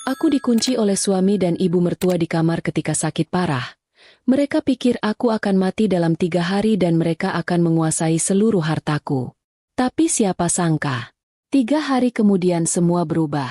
Aku dikunci oleh suami dan ibu mertua di kamar ketika sakit parah. Mereka pikir aku akan mati dalam 3 hari dan mereka akan menguasai seluruh hartaku. Tapi siapa sangka, 3 hari kemudian semua berubah.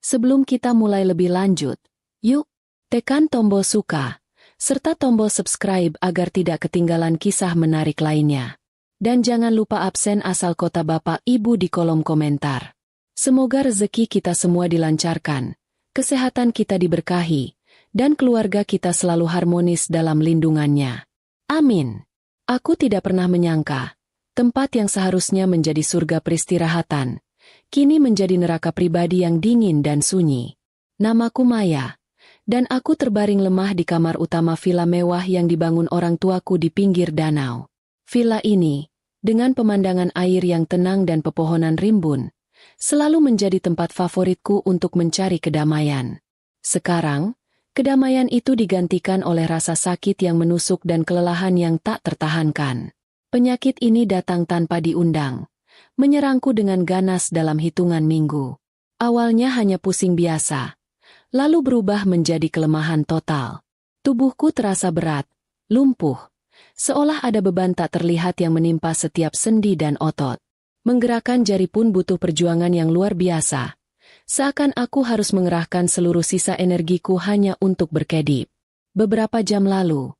Sebelum kita mulai lebih lanjut, yuk, tekan tombol suka, serta tombol subscribe agar tidak ketinggalan kisah menarik lainnya. Dan jangan lupa absen asal kota Bapak Ibu di kolom komentar. Semoga rezeki kita semua dilancarkan, kesehatan kita diberkahi, dan keluarga kita selalu harmonis dalam lindungannya. Amin. Aku tidak pernah menyangka, tempat yang seharusnya menjadi surga peristirahatan, kini menjadi neraka pribadi yang dingin dan sunyi. Namaku Maya, dan aku terbaring lemah di kamar utama villa mewah yang dibangun orang tuaku di pinggir danau. Villa ini, dengan pemandangan air yang tenang dan pepohonan rimbun, selalu menjadi tempat favoritku untuk mencari kedamaian. Sekarang, kedamaian itu digantikan oleh rasa sakit yang menusuk dan kelelahan yang tak tertahankan. Penyakit ini datang tanpa diundang, menyerangku dengan ganas dalam hitungan minggu. Awalnya hanya pusing biasa, lalu berubah menjadi kelemahan total. Tubuhku terasa berat, lumpuh, seolah ada beban tak terlihat yang menimpa setiap sendi dan otot. Menggerakkan jari pun butuh perjuangan yang luar biasa. Seakan aku harus mengerahkan seluruh sisa energiku hanya untuk berkedip. Beberapa jam lalu,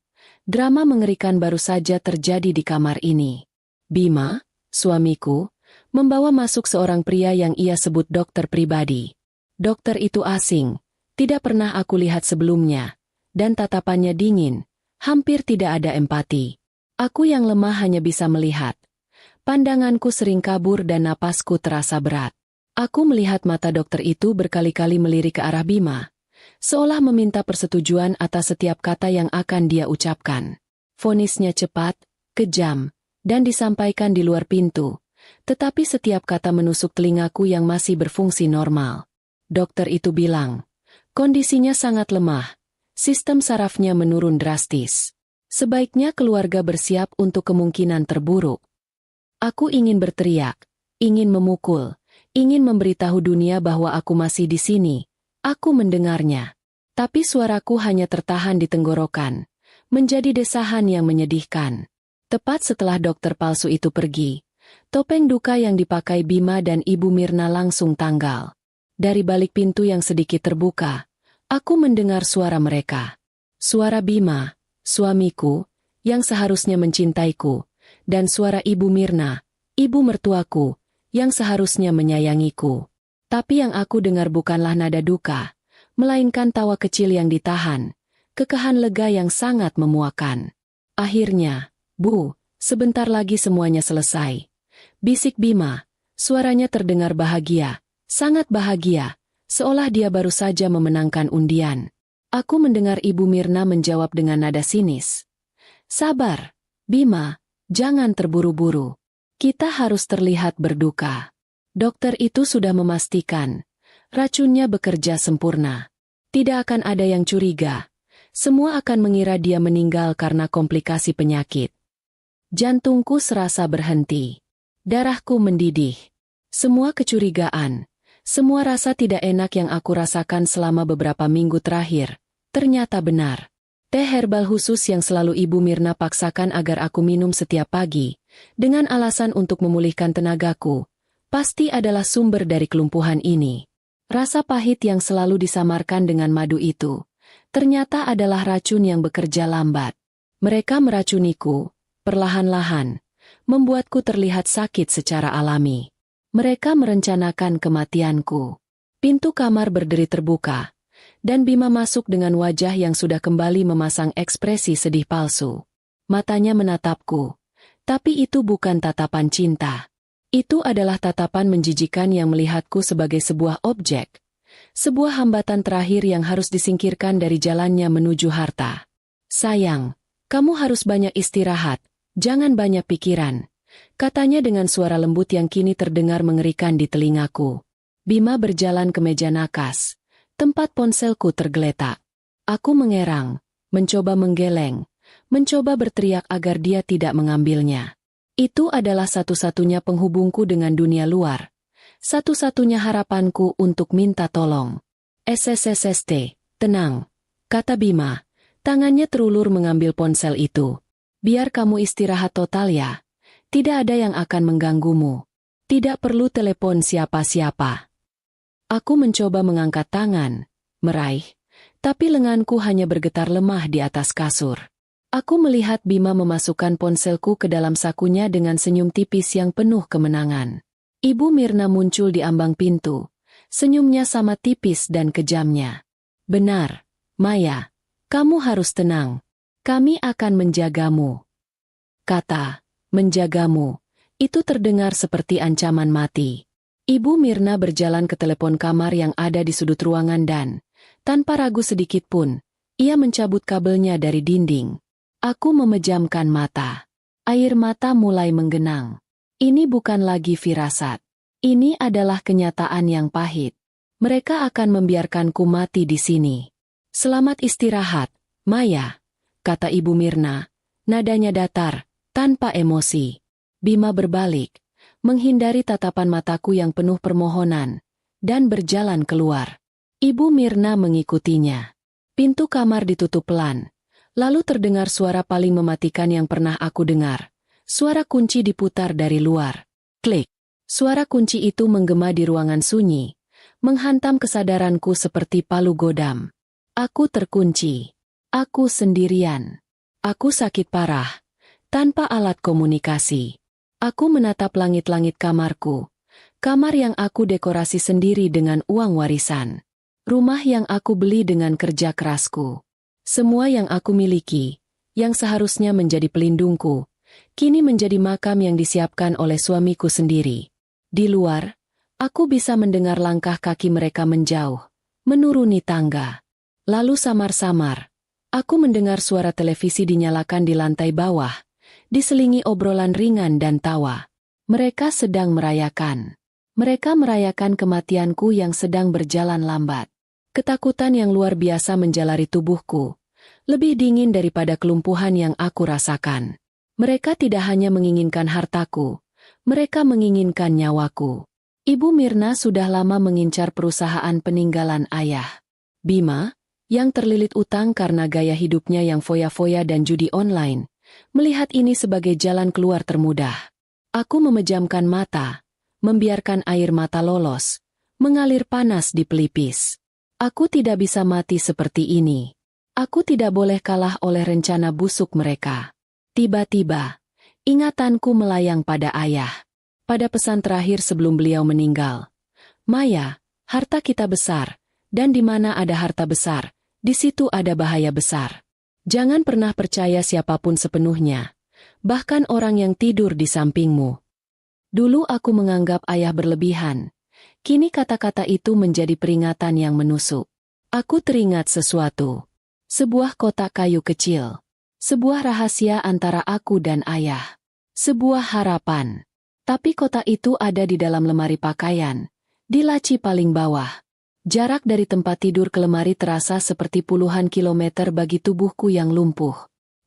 drama mengerikan baru saja terjadi di kamar ini. Bima, suamiku, membawa masuk seorang pria yang ia sebut dokter pribadi. Dokter itu asing, tidak pernah aku lihat sebelumnya, dan tatapannya dingin, hampir tidak ada empati. Aku yang lemah hanya bisa melihat. Pandanganku sering kabur dan napasku terasa berat. Aku melihat mata dokter itu berkali-kali melirik ke arah Bima, seolah meminta persetujuan atas setiap kata yang akan dia ucapkan. Vonisnya cepat, kejam, dan disampaikan di luar pintu, tetapi setiap kata menusuk telingaku yang masih berfungsi normal. Dokter itu bilang, kondisinya sangat lemah, sistem sarafnya menurun drastis. Sebaiknya keluarga bersiap untuk kemungkinan terburuk. Aku ingin berteriak, ingin memukul, ingin memberitahu dunia bahwa aku masih di sini. Aku mendengarnya. Tapi suaraku hanya tertahan di tenggorokan, menjadi desahan yang menyedihkan. Tepat setelah dokter palsu itu pergi, topeng duka yang dipakai Bima dan Ibu Mirna langsung tanggal. Dari balik pintu yang sedikit terbuka, aku mendengar suara mereka. Suara Bima, suamiku, yang seharusnya mencintaiku, dan suara Ibu Mirna, ibu mertuaku, yang seharusnya menyayangiku. Tapi yang aku dengar bukanlah nada duka, melainkan tawa kecil yang ditahan, kekahan lega yang sangat memuakan. Akhirnya, Bu, sebentar lagi semuanya selesai. Bisik Bima, suaranya terdengar bahagia, sangat bahagia, seolah dia baru saja memenangkan undian. Aku mendengar Ibu Mirna menjawab dengan nada sinis. Sabar, Bima. Jangan terburu-buru. Kita harus terlihat berduka. Dokter itu sudah memastikan, racunnya bekerja sempurna. Tidak akan ada yang curiga. Semua akan mengira dia meninggal karena komplikasi penyakit. Jantungku serasa berhenti. Darahku mendidih. Semua kecurigaan, semua rasa tidak enak yang aku rasakan selama beberapa minggu terakhir, ternyata benar. Teh herbal khusus yang selalu Ibu Mirna paksakan agar aku minum setiap pagi, dengan alasan untuk memulihkan tenagaku, pasti adalah sumber dari kelumpuhan ini. Rasa pahit yang selalu disamarkan dengan madu itu, ternyata adalah racun yang bekerja lambat. Mereka meracuniku, perlahan-lahan, membuatku terlihat sakit secara alami. Mereka merencanakan kematianku. Pintu kamar berderi terbuka, dan Bima masuk dengan wajah yang sudah kembali memasang ekspresi sedih palsu. Matanya menatapku, tapi itu bukan tatapan cinta. Itu adalah tatapan menjijikan yang melihatku sebagai sebuah objek, sebuah hambatan terakhir yang harus disingkirkan dari jalannya menuju harta. Sayang, kamu harus banyak istirahat, jangan banyak pikiran, katanya dengan suara lembut yang kini terdengar mengerikan di telingaku. Bima berjalan ke meja nakas. Tempat ponselku tergeletak. Aku mengerang, mencoba menggeleng, mencoba berteriak agar dia tidak mengambilnya. Itu adalah satu-satunya penghubungku dengan dunia luar. Satu-satunya harapanku untuk minta tolong. SSSST, tenang, kata Bima. Tangannya terulur mengambil ponsel itu. Biar kamu istirahat total ya. Tidak ada yang akan mengganggumu. Tidak perlu telepon siapa-siapa. Aku mencoba mengangkat tangan, meraih, tapi lenganku hanya bergetar lemah di atas kasur. Aku melihat Bima memasukkan ponselku ke dalam sakunya dengan senyum tipis yang penuh kemenangan. Ibu Mirna muncul di ambang pintu. Senyumnya sama tipis dan kejamnya. Benar, Maya. Kamu harus tenang. Kami akan menjagamu. Kata, menjagamu. Itu terdengar seperti ancaman mati. Ibu Mirna berjalan ke telepon kamar yang ada di sudut ruangan dan, tanpa ragu sedikit pun, ia mencabut kabelnya dari dinding. Aku memejamkan mata. Air mata mulai menggenang. Ini bukan lagi firasat. Ini adalah kenyataan yang pahit. Mereka akan membiarkanku mati di sini. Selamat istirahat, Maya, kata Ibu Mirna. Nadanya datar, tanpa emosi. Bima berbalik, menghindari tatapan mataku yang penuh permohonan, dan berjalan keluar. Ibu Mirna mengikutinya. Pintu kamar ditutup pelan, lalu terdengar suara paling mematikan yang pernah aku dengar. Suara kunci diputar dari luar. Klik. Suara kunci itu menggema di ruangan sunyi, menghantam kesadaranku seperti palu godam. Aku terkunci. Aku sendirian. Aku sakit parah, tanpa alat komunikasi. Aku menatap langit-langit kamarku. Kamar yang aku dekorasi sendiri dengan uang warisan. Rumah yang aku beli dengan kerja kerasku. Semua yang aku miliki, yang seharusnya menjadi pelindungku, kini menjadi makam yang disiapkan oleh suamiku sendiri. Di luar, aku bisa mendengar langkah kaki mereka menjauh, menuruni tangga. Lalu samar-samar, aku mendengar suara televisi dinyalakan di lantai bawah, diselingi obrolan ringan dan tawa. Mereka sedang merayakan. Mereka merayakan kematianku yang sedang berjalan lambat. Ketakutan yang luar biasa menjalari tubuhku, lebih dingin daripada kelumpuhan yang aku rasakan. Mereka tidak hanya menginginkan hartaku, mereka menginginkan nyawaku. Ibu Mirna sudah lama mengincar perusahaan peninggalan ayah. Bima, yang terlilit utang karena gaya hidupnya yang foya-foya dan judi online, melihat ini sebagai jalan keluar termudah. Aku memejamkan mata, membiarkan air mata lolos, mengalir panas di pelipis. Aku tidak bisa mati seperti ini. Aku tidak boleh kalah oleh rencana busuk mereka. Tiba-tiba, ingatanku melayang pada ayah. Pada pesan terakhir sebelum beliau meninggal. Maya, harta kita besar, dan di mana ada harta besar, di situ ada bahaya besar. Jangan pernah percaya siapapun sepenuhnya, bahkan orang yang tidur di sampingmu. Dulu aku menganggap ayah berlebihan. Kini kata-kata itu menjadi peringatan yang menusuk. Aku teringat sesuatu. Sebuah kotak kayu kecil. Sebuah rahasia antara aku dan ayah. Sebuah harapan. Tapi kotak itu ada di dalam lemari pakaian, di laci paling bawah. Jarak dari tempat tidur ke lemari terasa seperti puluhan kilometer bagi tubuhku yang lumpuh.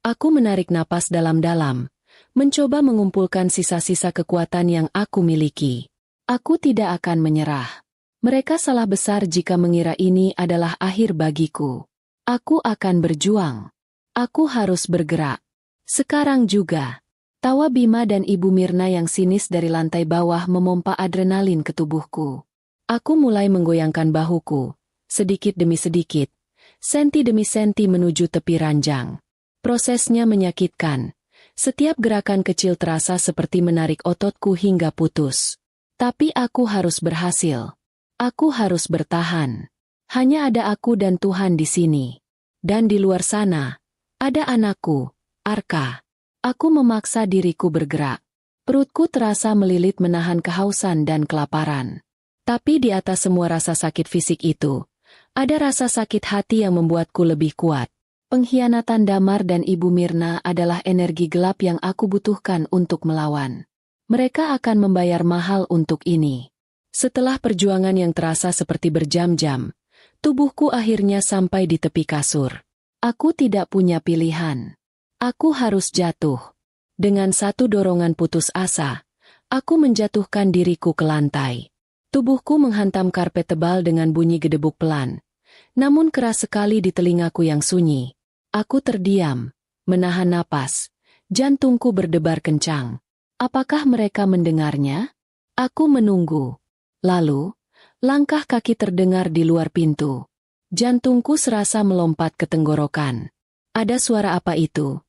Aku menarik napas dalam-dalam, mencoba mengumpulkan sisa-sisa kekuatan yang aku miliki. Aku tidak akan menyerah. Mereka salah besar jika mengira ini adalah akhir bagiku. Aku akan berjuang. Aku harus bergerak. Sekarang juga. Tawa Bima dan Ibu Mirna yang sinis dari lantai bawah memompa adrenalin ke tubuhku. Aku mulai menggoyangkan bahuku, sedikit demi sedikit, senti demi senti menuju tepi ranjang. Prosesnya menyakitkan. Setiap gerakan kecil terasa seperti menarik ototku hingga putus. Tapi aku harus berhasil. Aku harus bertahan. Hanya ada aku dan Tuhan di sini. Dan di luar sana, ada anakku, Arka. Aku memaksa diriku bergerak. Perutku terasa melilit menahan kehausan dan kelaparan. Tapi di atas semua rasa sakit fisik itu, ada rasa sakit hati yang membuatku lebih kuat. Pengkhianatan Damar dan Ibu Mirna adalah energi gelap yang aku butuhkan untuk melawan. Mereka akan membayar mahal untuk ini. Setelah perjuangan yang terasa seperti berjam-jam, tubuhku akhirnya sampai di tepi kasur. Aku tidak punya pilihan. Aku harus jatuh. Dengan satu dorongan putus asa, aku menjatuhkan diriku ke lantai. Tubuhku menghantam karpet tebal dengan bunyi gedebuk pelan, namun keras sekali di telingaku yang sunyi. Aku terdiam, menahan napas. Jantungku berdebar kencang. Apakah mereka mendengarnya? Aku menunggu. Lalu, langkah kaki terdengar di luar pintu. Jantungku serasa melompat ke tenggorokan. Ada suara apa itu?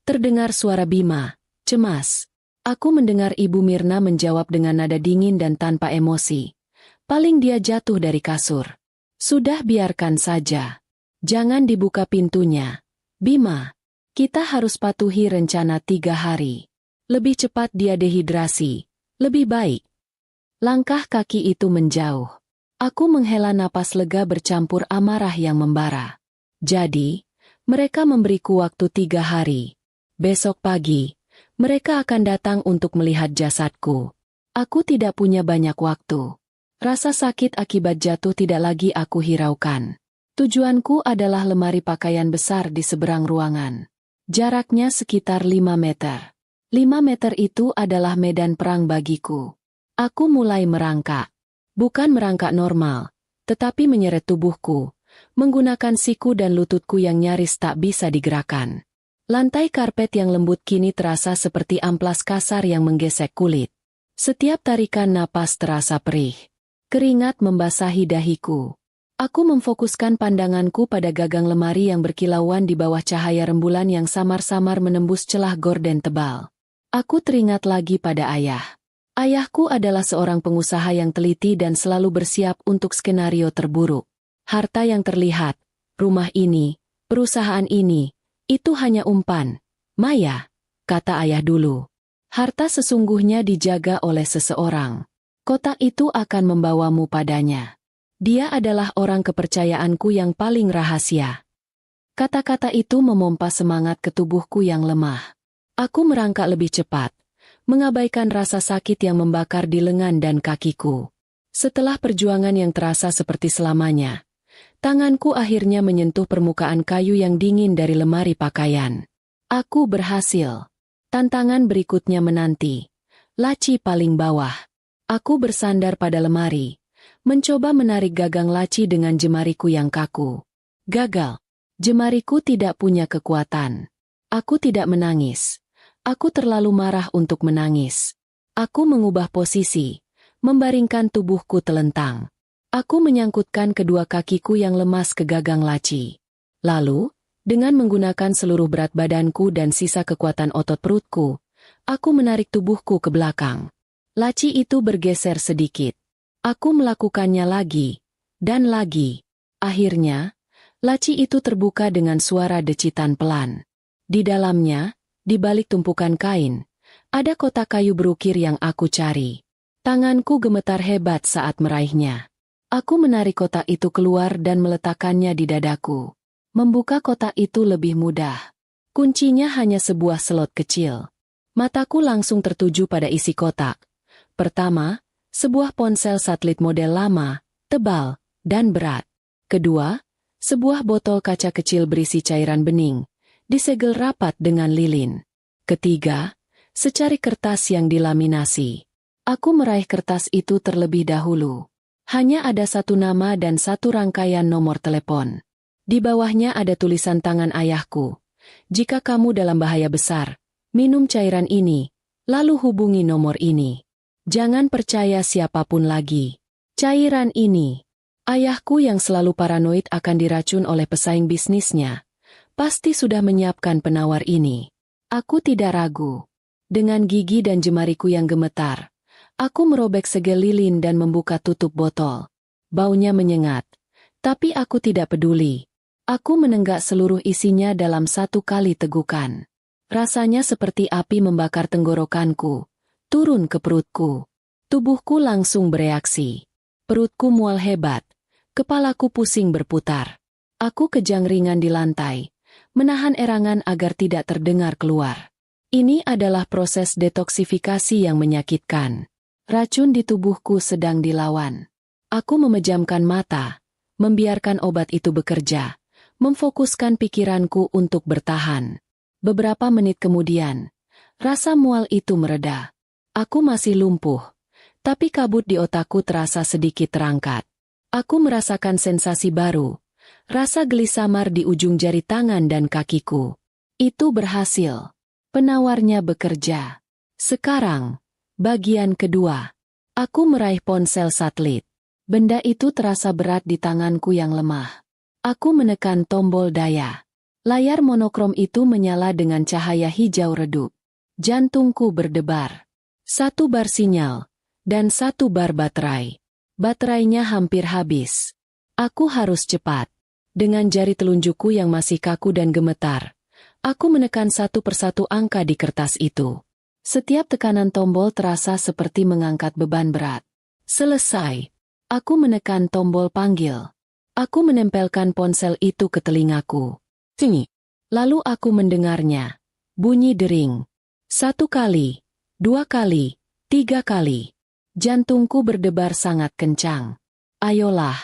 Terdengar suara Bima, cemas. Aku mendengar Ibu Mirna menjawab dengan nada dingin dan tanpa emosi. Paling dia jatuh dari kasur. Sudah, biarkan saja. Jangan dibuka pintunya. Bima, kita harus patuhi rencana 3 hari. Lebih cepat dia dehidrasi. Lebih baik. Langkah kaki itu menjauh. Aku menghela napas lega bercampur amarah yang membara. Jadi, mereka memberiku waktu 3 hari. Besok pagi, mereka akan datang untuk melihat jasadku. Aku tidak punya banyak waktu. Rasa sakit akibat jatuh tidak lagi aku hiraukan. Tujuanku adalah lemari pakaian besar di seberang ruangan. Jaraknya sekitar 5 meter. 5 meter itu adalah medan perang bagiku. Aku mulai merangkak. Bukan merangkak normal, tetapi menyeret tubuhku, menggunakan siku dan lututku yang nyaris tak bisa digerakkan. Lantai karpet yang lembut kini terasa seperti amplas kasar yang menggesek kulit. Setiap tarikan napas terasa perih. Keringat membasahi dahiku. Aku memfokuskan pandanganku pada gagang lemari yang berkilauan di bawah cahaya rembulan yang samar-samar menembus celah gorden tebal. Aku teringat lagi pada ayah. Ayahku adalah seorang pengusaha yang teliti dan selalu bersiap untuk skenario terburuk. Harta yang terlihat, rumah ini, perusahaan ini, itu hanya umpan. Maya, kata ayah dulu. Harta sesungguhnya dijaga oleh seseorang. Kotak itu akan membawamu padanya. Dia adalah orang kepercayaanku yang paling rahasia. Kata-kata itu memompa semangat ke tubuhku yang lemah. Aku merangkak lebih cepat, mengabaikan rasa sakit yang membakar di lengan dan kakiku. Setelah perjuangan yang terasa seperti selamanya, tanganku akhirnya menyentuh permukaan kayu yang dingin dari lemari pakaian. Aku berhasil. Tantangan berikutnya menanti. Laci paling bawah. Aku bersandar pada lemari, mencoba menarik gagang laci dengan jemariku yang kaku. Gagal. Jemariku tidak punya kekuatan. Aku tidak menangis. Aku terlalu marah untuk menangis. Aku mengubah posisi, membaringkan tubuhku telentang. Aku menyangkutkan kedua kakiku yang lemas ke gagang laci. Lalu, dengan menggunakan seluruh berat badanku dan sisa kekuatan otot perutku, aku menarik tubuhku ke belakang. Laci itu bergeser sedikit. Aku melakukannya lagi, dan lagi. Akhirnya, laci itu terbuka dengan suara decitan pelan. Di dalamnya, di balik tumpukan kain, ada kotak kayu berukir yang aku cari. Tanganku gemetar hebat saat meraihnya. Aku menarik kotak itu keluar dan meletakkannya di dadaku. Membuka kotak itu lebih mudah. Kuncinya hanya sebuah slot kecil. Mataku langsung tertuju pada isi kotak. Pertama, sebuah ponsel satelit model lama, tebal, dan berat. Kedua, sebuah botol kaca kecil berisi cairan bening, disegel rapat dengan lilin. Ketiga, secari kertas yang dilaminasi. Aku meraih kertas itu terlebih dahulu. Hanya ada satu nama dan satu rangkaian nomor telepon. Di bawahnya ada tulisan tangan ayahku. Jika kamu dalam bahaya besar, minum cairan ini, lalu hubungi nomor ini. Jangan percaya siapapun lagi. Cairan ini. Ayahku yang selalu paranoid akan diracun oleh pesaing bisnisnya, pasti sudah menyiapkan penawar ini. Aku tidak ragu. Dengan gigi dan jemariku yang gemetar, aku merobek segel lilin dan membuka tutup botol. Baunya menyengat, tapi aku tidak peduli. Aku menenggak seluruh isinya dalam satu kali tegukan. Rasanya seperti api membakar tenggorokanku, turun ke perutku. Tubuhku langsung bereaksi. Perutku mual hebat, kepalaku pusing berputar. Aku kejang ringan di lantai, menahan erangan agar tidak terdengar keluar. Ini adalah proses detoksifikasi yang menyakitkan. Racun di tubuhku sedang dilawan. Aku memejamkan mata, membiarkan obat itu bekerja, memfokuskan pikiranku untuk bertahan. Beberapa menit kemudian, rasa mual itu mereda. Aku masih lumpuh, tapi kabut di otakku terasa sedikit terangkat. Aku merasakan sensasi baru, Rasa geli samar di ujung jari tangan dan kakiku. Itu berhasil. Penawarnya bekerja. Sekarang, bagian kedua. Aku meraih ponsel satelit. Benda itu terasa berat di tanganku yang lemah. Aku menekan tombol daya. Layar monokrom itu menyala dengan cahaya hijau redup. Jantungku berdebar. 1 bar sinyal, dan 1 bar baterai. Baterainya hampir habis. Aku harus cepat. Dengan jari telunjukku yang masih kaku dan gemetar, aku menekan satu persatu angka di kertas itu. Setiap tekanan tombol terasa seperti mengangkat beban berat. Selesai. Aku menekan tombol panggil. Aku menempelkan ponsel itu ke telingaku. Sini. Lalu aku mendengarnya. Bunyi dering. 1 kali, 2 kali, 3 kali. Jantungku berdebar sangat kencang. Ayolah,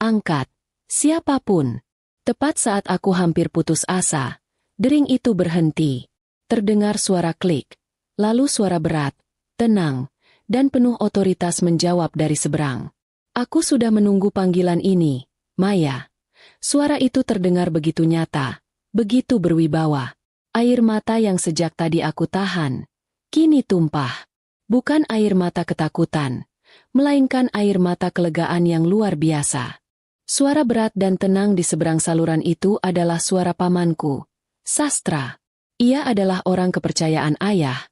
angkat. Siapapun. Tepat saat aku hampir putus asa, dering itu berhenti. Terdengar suara klik. Lalu suara berat, tenang, dan penuh otoritas menjawab dari seberang. Aku sudah menunggu panggilan ini, Maya. Suara itu terdengar begitu nyata, begitu berwibawa. Air mata yang sejak tadi aku tahan, kini tumpah. Bukan air mata ketakutan, melainkan air mata kelegaan yang luar biasa. Suara berat dan tenang di seberang saluran itu adalah suara pamanku, Sastra. Ia adalah orang kepercayaan ayah.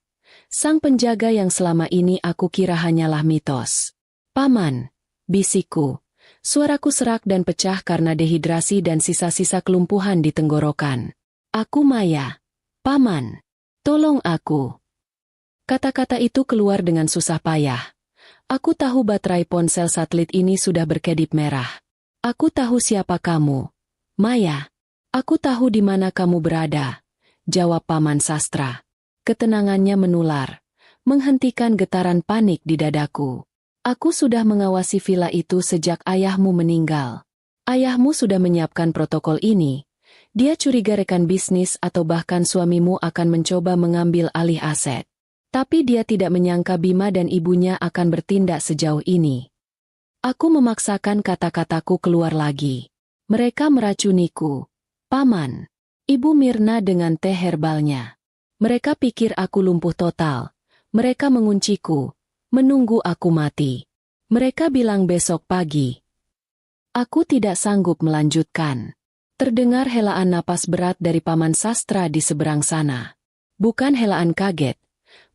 Sang penjaga yang selama ini aku kira hanyalah mitos. Paman, bisikku. Suaraku serak dan pecah karena dehidrasi dan sisa-sisa kelumpuhan di tenggorokan. Aku Maya. Paman, tolong aku. Kata-kata itu keluar dengan susah payah. Aku tahu baterai ponsel satelit ini sudah berkedip merah. Aku tahu siapa kamu. Maya. Aku tahu di mana kamu berada. Jawab Paman Sastra. Ketenangannya menular, menghentikan getaran panik di dadaku. Aku sudah mengawasi villa itu sejak ayahmu meninggal. Ayahmu sudah menyiapkan protokol ini. Dia curiga rekan bisnis atau bahkan suamimu akan mencoba mengambil alih aset. Tapi dia tidak menyangka Bima dan ibunya akan bertindak sejauh ini. Aku memaksakan kata-kataku keluar lagi. Mereka meracuniku. Paman. Ibu Mirna dengan teh herbalnya. Mereka pikir aku lumpuh total. Mereka mengunciku, menunggu aku mati. Mereka bilang besok pagi. Aku tidak sanggup melanjutkan. Terdengar helaan napas berat dari Paman Sastra di seberang sana. Bukan helaan kaget,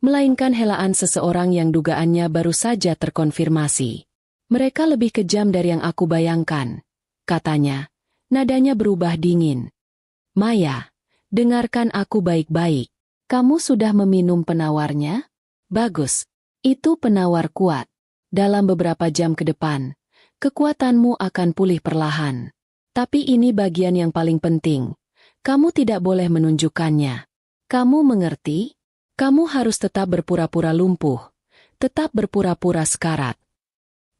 melainkan helaan seseorang yang dugaannya baru saja terkonfirmasi. Mereka lebih kejam dari yang aku bayangkan. Katanya, nadanya berubah dingin. Maya, dengarkan aku baik-baik. Kamu sudah meminum penawarnya? Bagus. Itu penawar kuat. Dalam beberapa jam ke depan, kekuatanmu akan pulih perlahan. Tapi ini bagian yang paling penting. Kamu tidak boleh menunjukkannya. Kamu mengerti? Kamu harus tetap berpura-pura lumpuh. Tetap berpura-pura sekarat.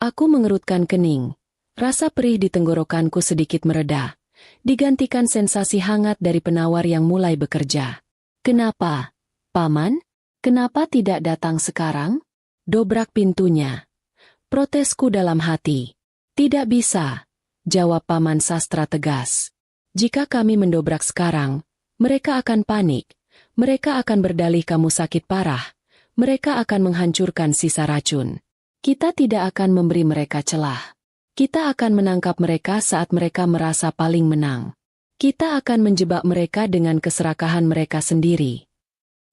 Aku mengerutkan kening. Rasa perih di tenggorokanku sedikit mereda. Digantikan sensasi hangat dari penawar yang mulai bekerja. Kenapa, Paman? Kenapa tidak datang sekarang? Dobrak pintunya. Protesku dalam hati. Tidak bisa, jawab Paman Sastra tegas. Jika kami mendobrak sekarang, mereka akan panik. Mereka akan berdalih kamu sakit parah. Mereka akan menghancurkan sisa racun. Kita tidak akan memberi mereka celah. Kita akan menangkap mereka saat mereka merasa paling menang. Kita akan menjebak mereka dengan keserakahan mereka sendiri.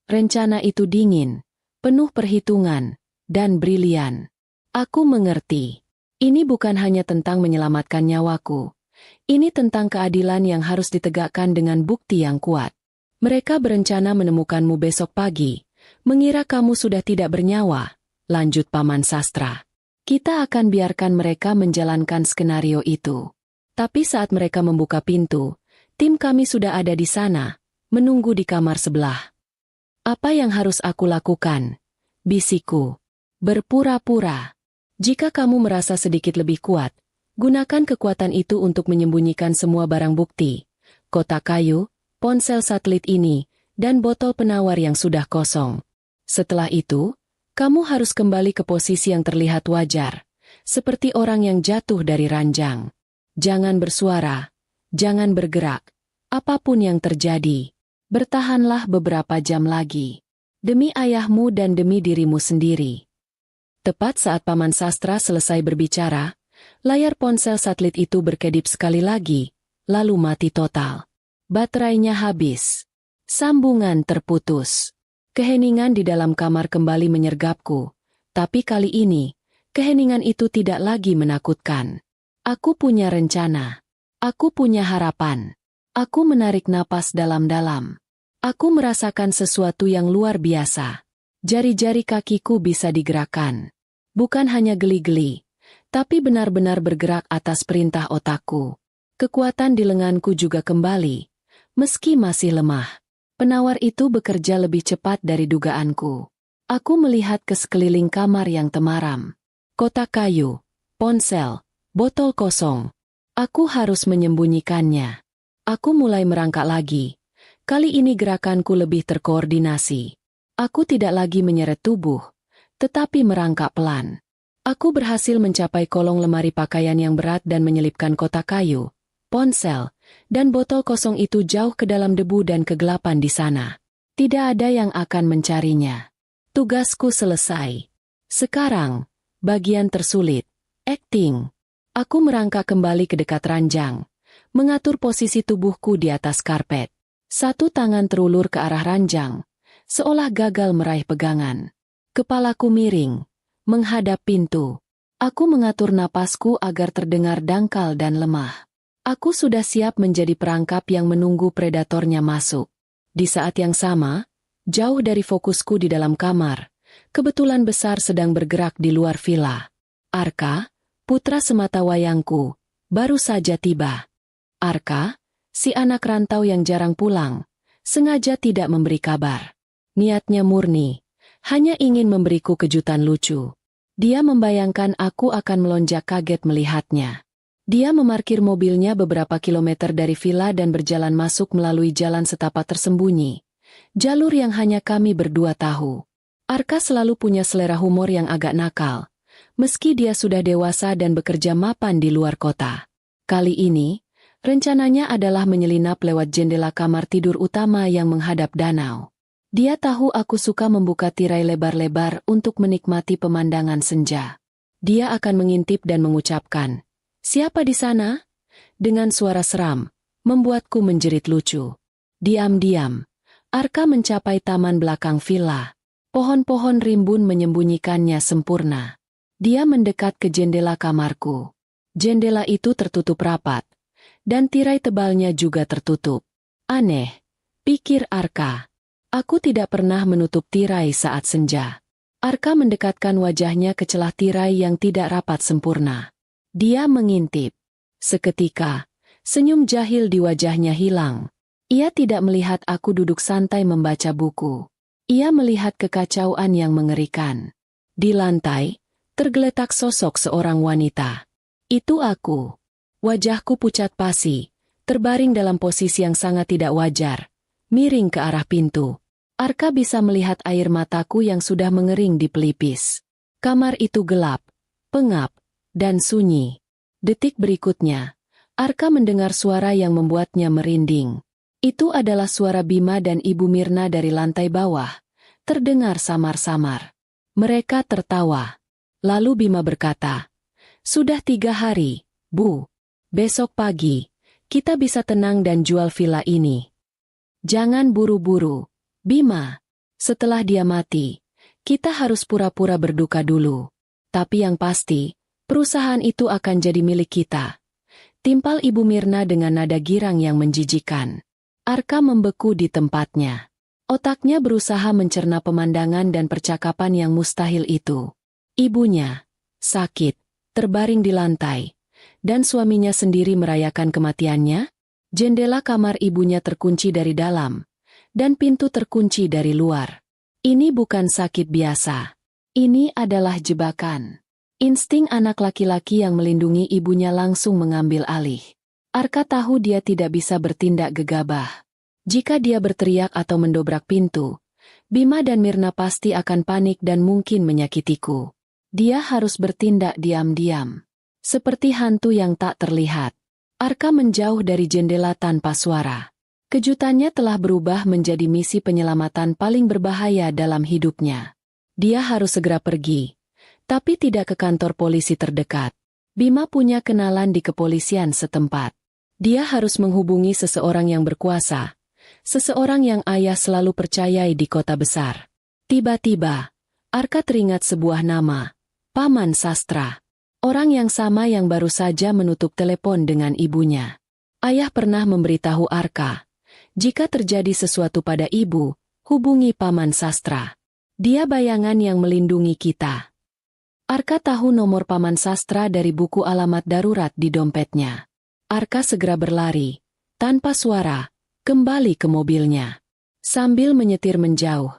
Rencana itu dingin, penuh perhitungan, dan brilian. Aku mengerti. Ini bukan hanya tentang menyelamatkan nyawaku. Ini tentang keadilan yang harus ditegakkan dengan bukti yang kuat. Mereka berencana menemukanmu besok pagi, mengira kamu sudah tidak bernyawa, lanjut Paman Sastra. Kita akan biarkan mereka menjalankan skenario itu. Tapi saat mereka membuka pintu, tim kami sudah ada di sana, menunggu di kamar sebelah. Apa yang harus aku lakukan? Bisikku. Berpura-pura. Jika kamu merasa sedikit lebih kuat, gunakan kekuatan itu untuk menyembunyikan semua barang bukti. Kotak kayu, ponsel satelit ini, dan botol penawar yang sudah kosong. Setelah itu, kamu harus kembali ke posisi yang terlihat wajar, seperti orang yang jatuh dari ranjang. Jangan bersuara, Jangan bergerak. Apapun yang terjadi, bertahanlah beberapa jam lagi. Demi ayahmu dan demi dirimu sendiri. Tepat saat Paman Sastra selesai berbicara, layar ponsel satelit itu berkedip sekali lagi, lalu mati total. Baterainya habis. Sambungan terputus. Keheningan di dalam kamar kembali menyergapku, tapi kali ini, keheningan itu tidak lagi menakutkan. Aku punya rencana. Aku punya harapan. Aku menarik napas dalam-dalam. Aku merasakan sesuatu yang luar biasa. Jari-jari kakiku bisa digerakkan. Bukan hanya geli-geli, tapi benar-benar bergerak atas perintah otakku. Kekuatan di lenganku juga kembali. Meski masih lemah, penawar itu bekerja lebih cepat dari dugaanku. Aku melihat ke sekeliling kamar yang temaram. Kotak kayu, ponsel, botol kosong. Aku harus menyembunyikannya. Aku mulai merangkak lagi. Kali ini gerakanku lebih terkoordinasi. Aku tidak lagi menyeret tubuh, tetapi merangkak pelan. Aku berhasil mencapai kolong lemari pakaian yang berat dan menyelipkan kotak kayu, ponsel, dan botol kosong itu jauh ke dalam debu dan kegelapan di sana. Tidak ada yang akan mencarinya. Tugasku selesai. Sekarang, bagian tersulit, acting. Aku merangkak kembali ke dekat ranjang, mengatur posisi tubuhku di atas karpet. Satu tangan terulur ke arah ranjang, seolah gagal meraih pegangan. Kepalaku miring, menghadap pintu. Aku mengatur napasku agar terdengar dangkal dan lemah. Aku sudah siap menjadi perangkap yang menunggu predatornya masuk. Di saat yang sama, jauh dari fokusku di dalam kamar, kebetulan besar sedang bergerak di luar villa. Arka, putra sematawayangku, baru saja tiba. Arka, si anak rantau yang jarang pulang, sengaja tidak memberi kabar. Niatnya murni, hanya ingin memberiku kejutan lucu. Dia membayangkan aku akan melonjak kaget melihatnya. Dia memarkir mobilnya beberapa kilometer dari villa dan berjalan masuk melalui jalan setapak tersembunyi. Jalur yang hanya kami berdua tahu. Arka selalu punya selera humor yang agak nakal, meski dia sudah dewasa dan bekerja mapan di luar kota. Kali ini, rencananya adalah menyelinap lewat jendela kamar tidur utama yang menghadap danau. Dia tahu aku suka membuka tirai lebar-lebar untuk menikmati pemandangan senja. Dia akan mengintip dan mengucapkan, "Siapa di sana?" Dengan suara seram, membuatku menjerit lucu. Diam-diam, Arka mencapai taman belakang villa. Pohon-pohon rimbun menyembunyikannya sempurna. Dia mendekat ke jendela kamarku. Jendela itu tertutup rapat, dan tirai tebalnya juga tertutup. Aneh, pikir Arka. Aku tidak pernah menutup tirai saat senja. Arka mendekatkan wajahnya ke celah tirai yang tidak rapat sempurna. Dia mengintip. Seketika, senyum jahil di wajahnya hilang. Ia tidak melihat aku duduk santai membaca buku. Ia melihat kekacauan yang mengerikan. Di lantai, tergeletak sosok seorang wanita. Itu aku. Wajahku pucat pasi, terbaring dalam posisi yang sangat tidak wajar, miring ke arah pintu. Arka bisa melihat air mataku yang sudah mengering di pelipis. Kamar itu gelap, pengap, dan sunyi. Detik berikutnya, Arka mendengar suara yang membuatnya merinding. Itu adalah suara Bima dan Ibu Mirna dari lantai bawah, terdengar samar-samar. Mereka tertawa. Lalu Bima berkata, "Sudah 3 hari, Bu. Besok pagi, kita bisa tenang dan jual villa ini. Jangan buru-buru, Bima. Setelah dia mati, kita harus pura-pura berduka dulu. Tapi yang pasti, perusahaan itu akan jadi milik kita." Timpal Ibu Mirna dengan nada girang yang menjijikan. Arka membeku di tempatnya. Otaknya berusaha mencerna pemandangan dan percakapan yang mustahil itu. Ibunya sakit, terbaring di lantai, dan suaminya sendiri merayakan kematiannya. Jendela kamar ibunya terkunci dari dalam, dan pintu terkunci dari luar. Ini bukan sakit biasa. Ini adalah jebakan. Insting anak laki-laki yang melindungi ibunya langsung mengambil alih. Arka tahu dia tidak bisa bertindak gegabah. Jika dia berteriak atau mendobrak pintu, Bima dan Mirna pasti akan panik dan mungkin menyakitiku. Dia harus bertindak diam-diam, seperti hantu yang tak terlihat. Arka menjauh dari jendela tanpa suara. Kejutannya telah berubah menjadi misi penyelamatan paling berbahaya dalam hidupnya. Dia harus segera pergi, tapi tidak ke kantor polisi terdekat. Bima punya kenalan di kepolisian setempat. Dia harus menghubungi seseorang yang berkuasa, seseorang yang ayah selalu percayai di kota besar. Tiba-tiba, Arka teringat sebuah nama, Paman Sastra. Orang yang sama yang baru saja menutup telepon dengan ibunya. Ayah pernah memberitahu Arka, jika terjadi sesuatu pada ibu, hubungi Paman Sastra. Dia bayangan yang melindungi kita. Arka tahu nomor Paman Sastra dari buku alamat darurat di dompetnya. Arka segera berlari, tanpa suara, kembali ke mobilnya. Sambil menyetir menjauh,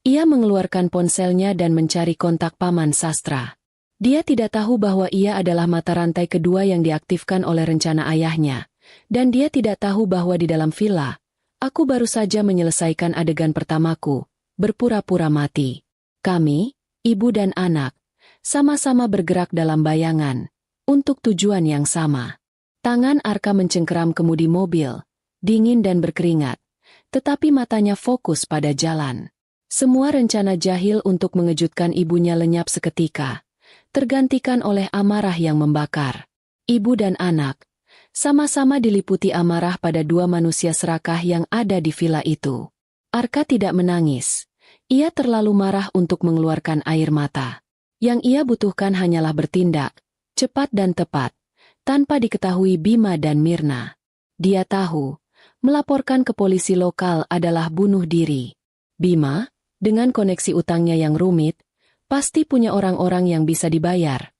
ia mengeluarkan ponselnya dan mencari kontak Paman Sastra. Dia tidak tahu bahwa ia adalah mata rantai kedua yang diaktifkan oleh rencana ayahnya. Dan dia tidak tahu bahwa di dalam villa, aku baru saja menyelesaikan adegan pertamaku, berpura-pura mati. Kami, ibu dan anak, sama-sama bergerak dalam bayangan, untuk tujuan yang sama. Tangan Arka mencengkeram kemudi mobil, dingin dan berkeringat, tetapi matanya fokus pada jalan. Semua rencana jahil untuk mengejutkan ibunya lenyap seketika, tergantikan oleh amarah yang membakar. Ibu dan anak sama-sama diliputi amarah pada dua manusia serakah yang ada di villa itu. Arka tidak menangis. Ia terlalu marah untuk mengeluarkan air mata. Yang ia butuhkan hanyalah bertindak, cepat dan tepat, tanpa diketahui Bima dan Mirna. Dia tahu, melaporkan ke polisi lokal adalah bunuh diri. Bima, dengan koneksi utangnya yang rumit, pasti punya orang-orang yang bisa dibayar,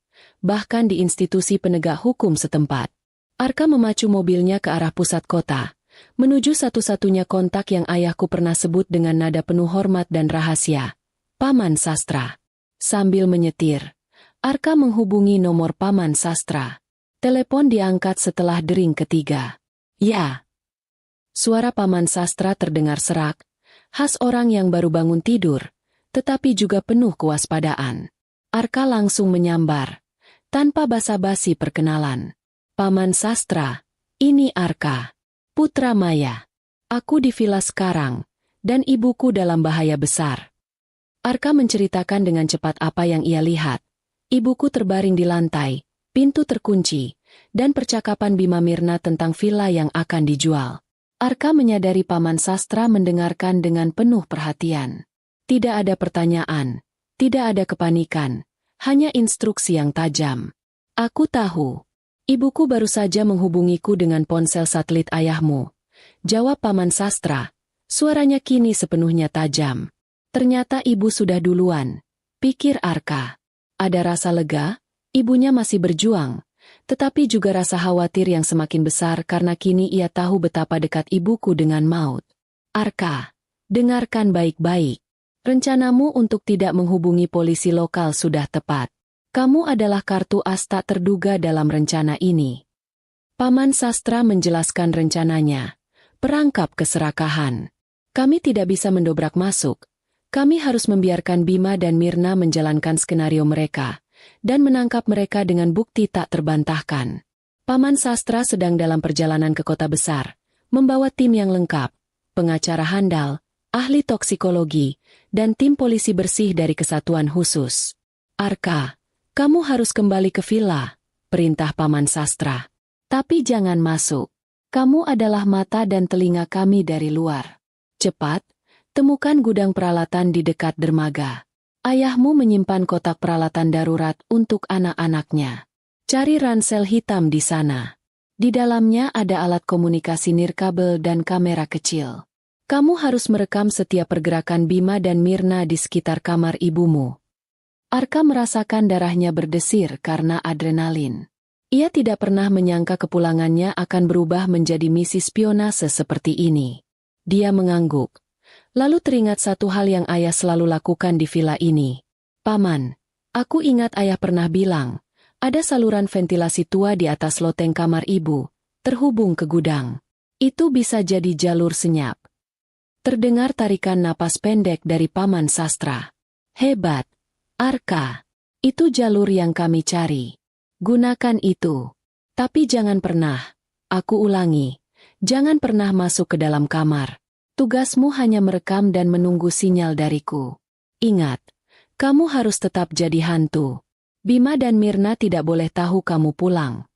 bahkan di institusi penegak hukum setempat. Arka memacu mobilnya ke arah pusat kota, menuju satu-satunya kontak yang ayahku pernah sebut dengan nada penuh hormat dan rahasia, Paman Sastra. Sambil menyetir, Arka menghubungi nomor Paman Sastra. Telepon diangkat setelah dering ketiga. Ya. Suara Paman Sastra terdengar serak, khas orang yang baru bangun tidur, tetapi juga penuh kewaspadaan. Arka langsung menyambar, tanpa basa-basi perkenalan. Paman Sastra, ini Arka, putra Maya. Aku di villa sekarang, dan ibuku dalam bahaya besar. Arka menceritakan dengan cepat apa yang ia lihat. Ibuku terbaring di lantai, pintu terkunci, dan percakapan Bima Mirna tentang villa yang akan dijual. Arka menyadari Paman Sastra mendengarkan dengan penuh perhatian. Tidak ada pertanyaan, tidak ada kepanikan, hanya instruksi yang tajam. Aku tahu. Ibuku baru saja menghubungiku dengan ponsel satelit ayahmu. Jawab Paman Sastra. Suaranya kini sepenuhnya tajam. Ternyata ibu sudah duluan, pikir Arka. Ada rasa lega, ibunya masih berjuang, tetapi juga rasa khawatir yang semakin besar karena kini ia tahu betapa dekat ibuku dengan maut. Arka, dengarkan baik-baik. Rencanamu untuk tidak menghubungi polisi lokal sudah tepat. Kamu adalah kartu as tak terduga dalam rencana ini. Paman Sastra menjelaskan rencananya. Perangkap keserakahan. Kami tidak bisa mendobrak masuk. Kami harus membiarkan Bima dan Mirna menjalankan skenario mereka, dan menangkap mereka dengan bukti tak terbantahkan. Paman Sastra sedang dalam perjalanan ke kota besar, membawa tim yang lengkap, pengacara handal, ahli toksikologi, dan tim polisi bersih dari kesatuan khusus. Arka, kamu harus kembali ke villa, perintah Paman Sastra. Tapi jangan masuk. Kamu adalah mata dan telinga kami dari luar. Cepat, temukan gudang peralatan di dekat dermaga. Ayahmu menyimpan kotak peralatan darurat untuk anak-anaknya. Cari ransel hitam di sana. Di dalamnya ada alat komunikasi nirkabel dan kamera kecil. Kamu harus merekam setiap pergerakan Bima dan Mirna di sekitar kamar ibumu. Arka merasakan darahnya berdesir karena adrenalin. Ia tidak pernah menyangka kepulangannya akan berubah menjadi misi spionase seperti ini. Dia mengangguk. Lalu teringat satu hal yang ayah selalu lakukan di villa ini. Paman, aku ingat ayah pernah bilang, ada saluran ventilasi tua di atas loteng kamar ibu, terhubung ke gudang. Itu bisa jadi jalur senyap. Terdengar tarikan napas pendek dari Paman Sastra. Hebat. Arka, itu jalur yang kami cari. Gunakan itu. Tapi jangan pernah, Aku ulangi, jangan pernah masuk ke dalam kamar. Tugasmu hanya merekam dan menunggu sinyal dariku. Ingat, kamu harus tetap jadi hantu. Bima dan Mirna tidak boleh tahu kamu pulang.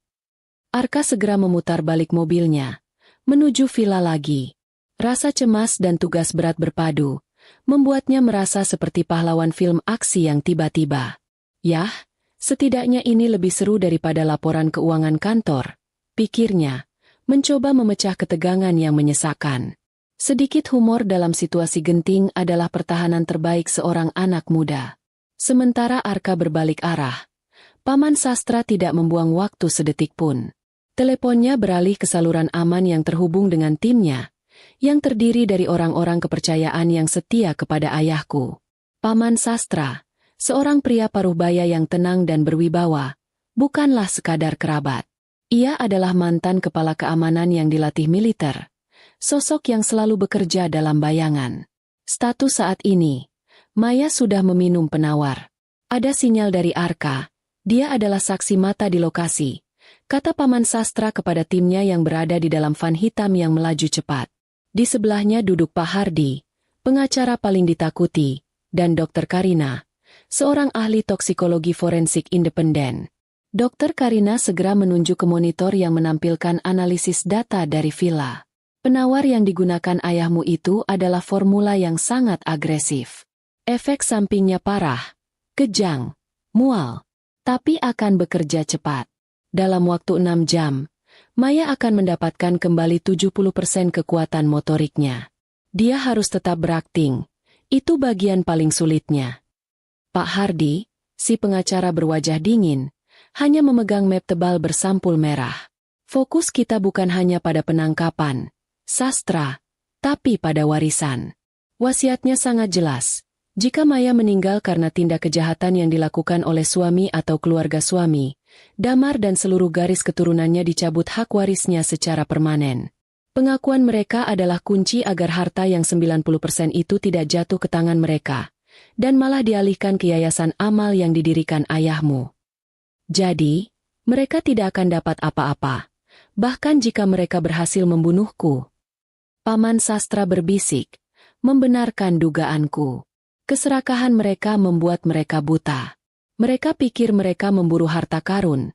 Arka segera memutar balik mobilnya, menuju villa lagi. Rasa cemas dan tugas berat berpadu, membuatnya merasa seperti pahlawan film aksi yang tiba-tiba. Yah, setidaknya ini lebih seru daripada laporan keuangan kantor, pikirnya, mencoba memecah ketegangan yang menyesakkan. Sedikit humor dalam situasi genting adalah pertahanan terbaik seorang anak muda. Sementara Arka berbalik arah, Paman Sastra tidak membuang waktu sedetik pun. Teleponnya beralih ke saluran aman yang terhubung dengan timnya, yang terdiri dari orang-orang kepercayaan yang setia kepada ayahku. Paman Sastra, seorang pria paruh baya yang tenang dan berwibawa, bukanlah sekadar kerabat. Ia adalah mantan kepala keamanan yang dilatih militer. Sosok yang selalu bekerja dalam bayangan. Status saat ini, Maya sudah meminum penawar. Ada sinyal dari Arka, dia adalah saksi mata di lokasi, kata Paman Sastra kepada timnya yang berada di dalam van hitam yang melaju cepat. Di sebelahnya duduk Pak Hardi, pengacara paling ditakuti, dan Dr. Karina, seorang ahli toksikologi forensik independen. Dr. Karina segera menunjuk ke monitor yang menampilkan analisis data dari villa. Penawar yang digunakan ayahmu itu adalah formula yang sangat agresif. Efek sampingnya parah, kejang, mual, tapi akan bekerja cepat. Dalam waktu 6 jam, Maya akan mendapatkan kembali 70% kekuatan motoriknya. Dia harus tetap berakting, itu bagian paling sulitnya. Pak Hardi, si pengacara berwajah dingin, hanya memegang map tebal bersampul merah. Fokus kita bukan hanya pada penangkapan Sastra, tapi pada warisan. Wasiatnya sangat jelas. Jika Maya meninggal karena tindak kejahatan yang dilakukan oleh suami atau keluarga suami, Damar dan seluruh garis keturunannya dicabut hak warisnya secara permanen. Pengakuan mereka adalah kunci agar harta yang 90% itu tidak jatuh ke tangan mereka, dan malah dialihkan ke yayasan amal yang didirikan ayahmu. Jadi, mereka tidak akan dapat apa-apa, bahkan jika mereka berhasil membunuhku. Paman Sastra berbisik, membenarkan dugaanku. Keserakahan mereka membuat mereka buta. Mereka pikir mereka memburu harta karun,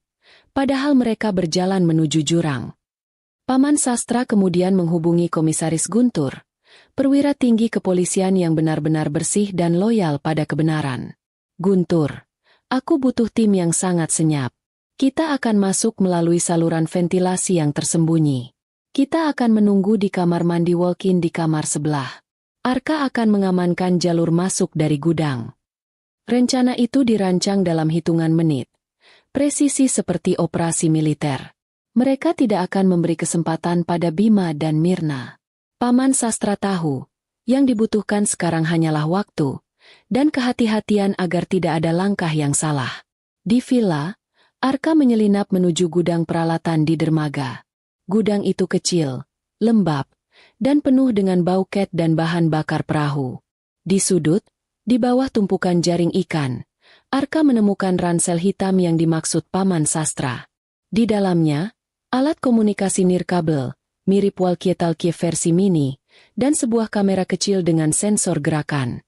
padahal mereka berjalan menuju jurang. Paman Sastra kemudian menghubungi Komisaris Guntur, perwira tinggi kepolisian yang benar-benar bersih dan loyal pada kebenaran. Guntur, aku butuh tim yang sangat senyap. Kita akan masuk melalui saluran ventilasi yang tersembunyi. Kita akan menunggu di kamar mandi walk-in di kamar sebelah. Arka akan mengamankan jalur masuk dari gudang. Rencana itu dirancang dalam hitungan menit. Presisi seperti operasi militer. Mereka tidak akan memberi kesempatan pada Bima dan Mirna. Paman Sastra tahu, yang dibutuhkan sekarang hanyalah waktu, dan kehati-hatian agar tidak ada langkah yang salah. Di villa, Arka menyelinap menuju gudang peralatan di dermaga. Gudang itu kecil, lembab, dan penuh dengan bau ket dan bahan bakar perahu. Di sudut, di bawah tumpukan jaring ikan, Arka menemukan ransel hitam yang dimaksud Paman Sastra. Di dalamnya, alat komunikasi nirkabel, mirip walkie-talkie versi mini, dan sebuah kamera kecil dengan sensor gerakan.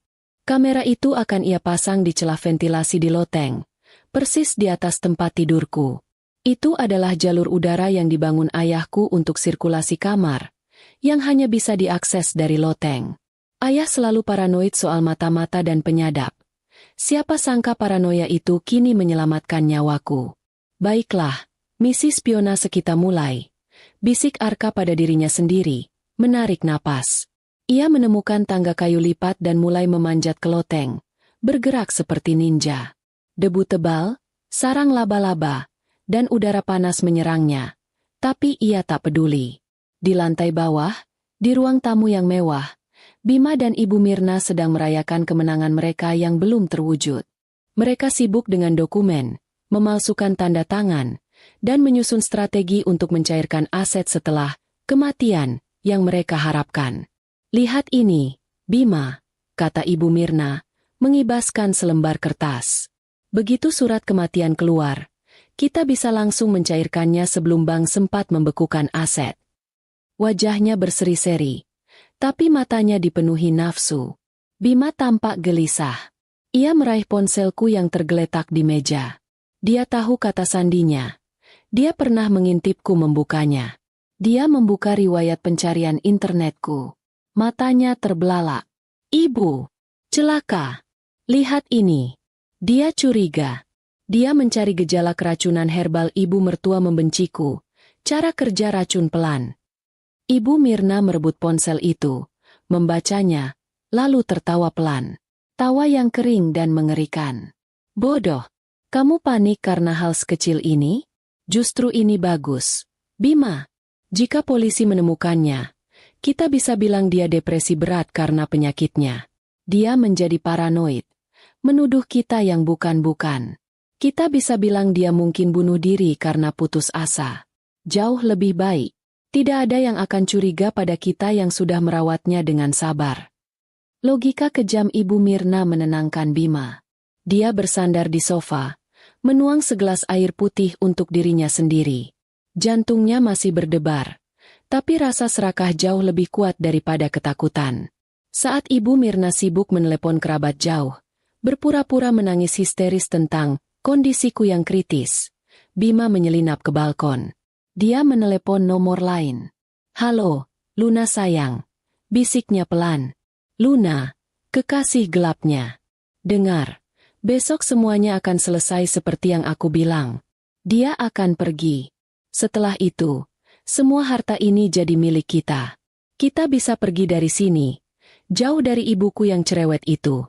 Kamera itu akan ia pasang di celah ventilasi di loteng, persis di atas tempat tidurku. Itu adalah jalur udara yang dibangun ayahku untuk sirkulasi kamar, yang hanya bisa diakses dari loteng. Ayah selalu paranoid soal mata-mata dan penyadap. Siapa sangka paranoia itu kini menyelamatkan nyawaku. Baiklah, misi spionase kita mulai. Bisik Arka pada dirinya sendiri, menarik napas. Ia menemukan tangga kayu lipat dan mulai memanjat ke loteng, bergerak seperti ninja. Debu tebal, sarang laba-laba, dan udara panas menyerangnya. Tapi ia tak peduli. Di lantai bawah, di ruang tamu yang mewah, Bima dan Ibu Mirna sedang merayakan kemenangan mereka yang belum terwujud. Mereka sibuk dengan dokumen, memalsukan tanda tangan, dan menyusun strategi untuk mencairkan aset setelah kematian yang mereka harapkan. Lihat ini, Bima, kata Ibu Mirna, mengibaskan selembar kertas. Begitu surat kematian keluar, Kita bisa langsung mencairkannya sebelum bank sempat membekukan aset. Wajahnya berseri-seri, tapi matanya dipenuhi nafsu. Bima tampak gelisah. Ia meraih ponselku yang tergeletak di meja. Dia tahu kata sandinya. Dia pernah mengintipku membukanya. Dia membuka riwayat pencarian internetku. Matanya terbelalak. Ibu, celaka. Lihat ini. Dia curiga. Dia mencari gejala keracunan herbal. Ibu mertua membenciku. Cara kerja racun pelan. Ibu Mirna merebut ponsel itu, membacanya, lalu tertawa pelan. Tawa yang kering dan mengerikan. Bodoh. Kamu panik karena hal sekecil ini? Justru ini bagus. Bima, jika polisi menemukannya, kita bisa bilang dia depresi berat karena penyakitnya. Dia menjadi paranoid. Menuduh kita yang bukan-bukan. Kita bisa bilang dia mungkin bunuh diri karena putus asa. Jauh lebih baik. Tidak ada yang akan curiga pada kita yang sudah merawatnya dengan sabar. Logika kejam Ibu Mirna menenangkan Bima. Dia bersandar di sofa, menuang segelas air putih untuk dirinya sendiri. Jantungnya masih berdebar, tapi rasa serakah jauh lebih kuat daripada ketakutan. Saat Ibu Mirna sibuk menelepon kerabat jauh, berpura-pura menangis histeris tentang kondisiku yang kritis, Bima menyelinap ke balkon. Dia menelepon nomor lain. Halo, Luna sayang. Bisiknya pelan. Luna, kekasih gelapnya. Dengar, besok semuanya akan selesai seperti yang aku bilang. Dia akan pergi. Setelah itu, semua harta ini jadi milik kita. Kita bisa pergi dari sini, jauh dari ibuku yang cerewet itu.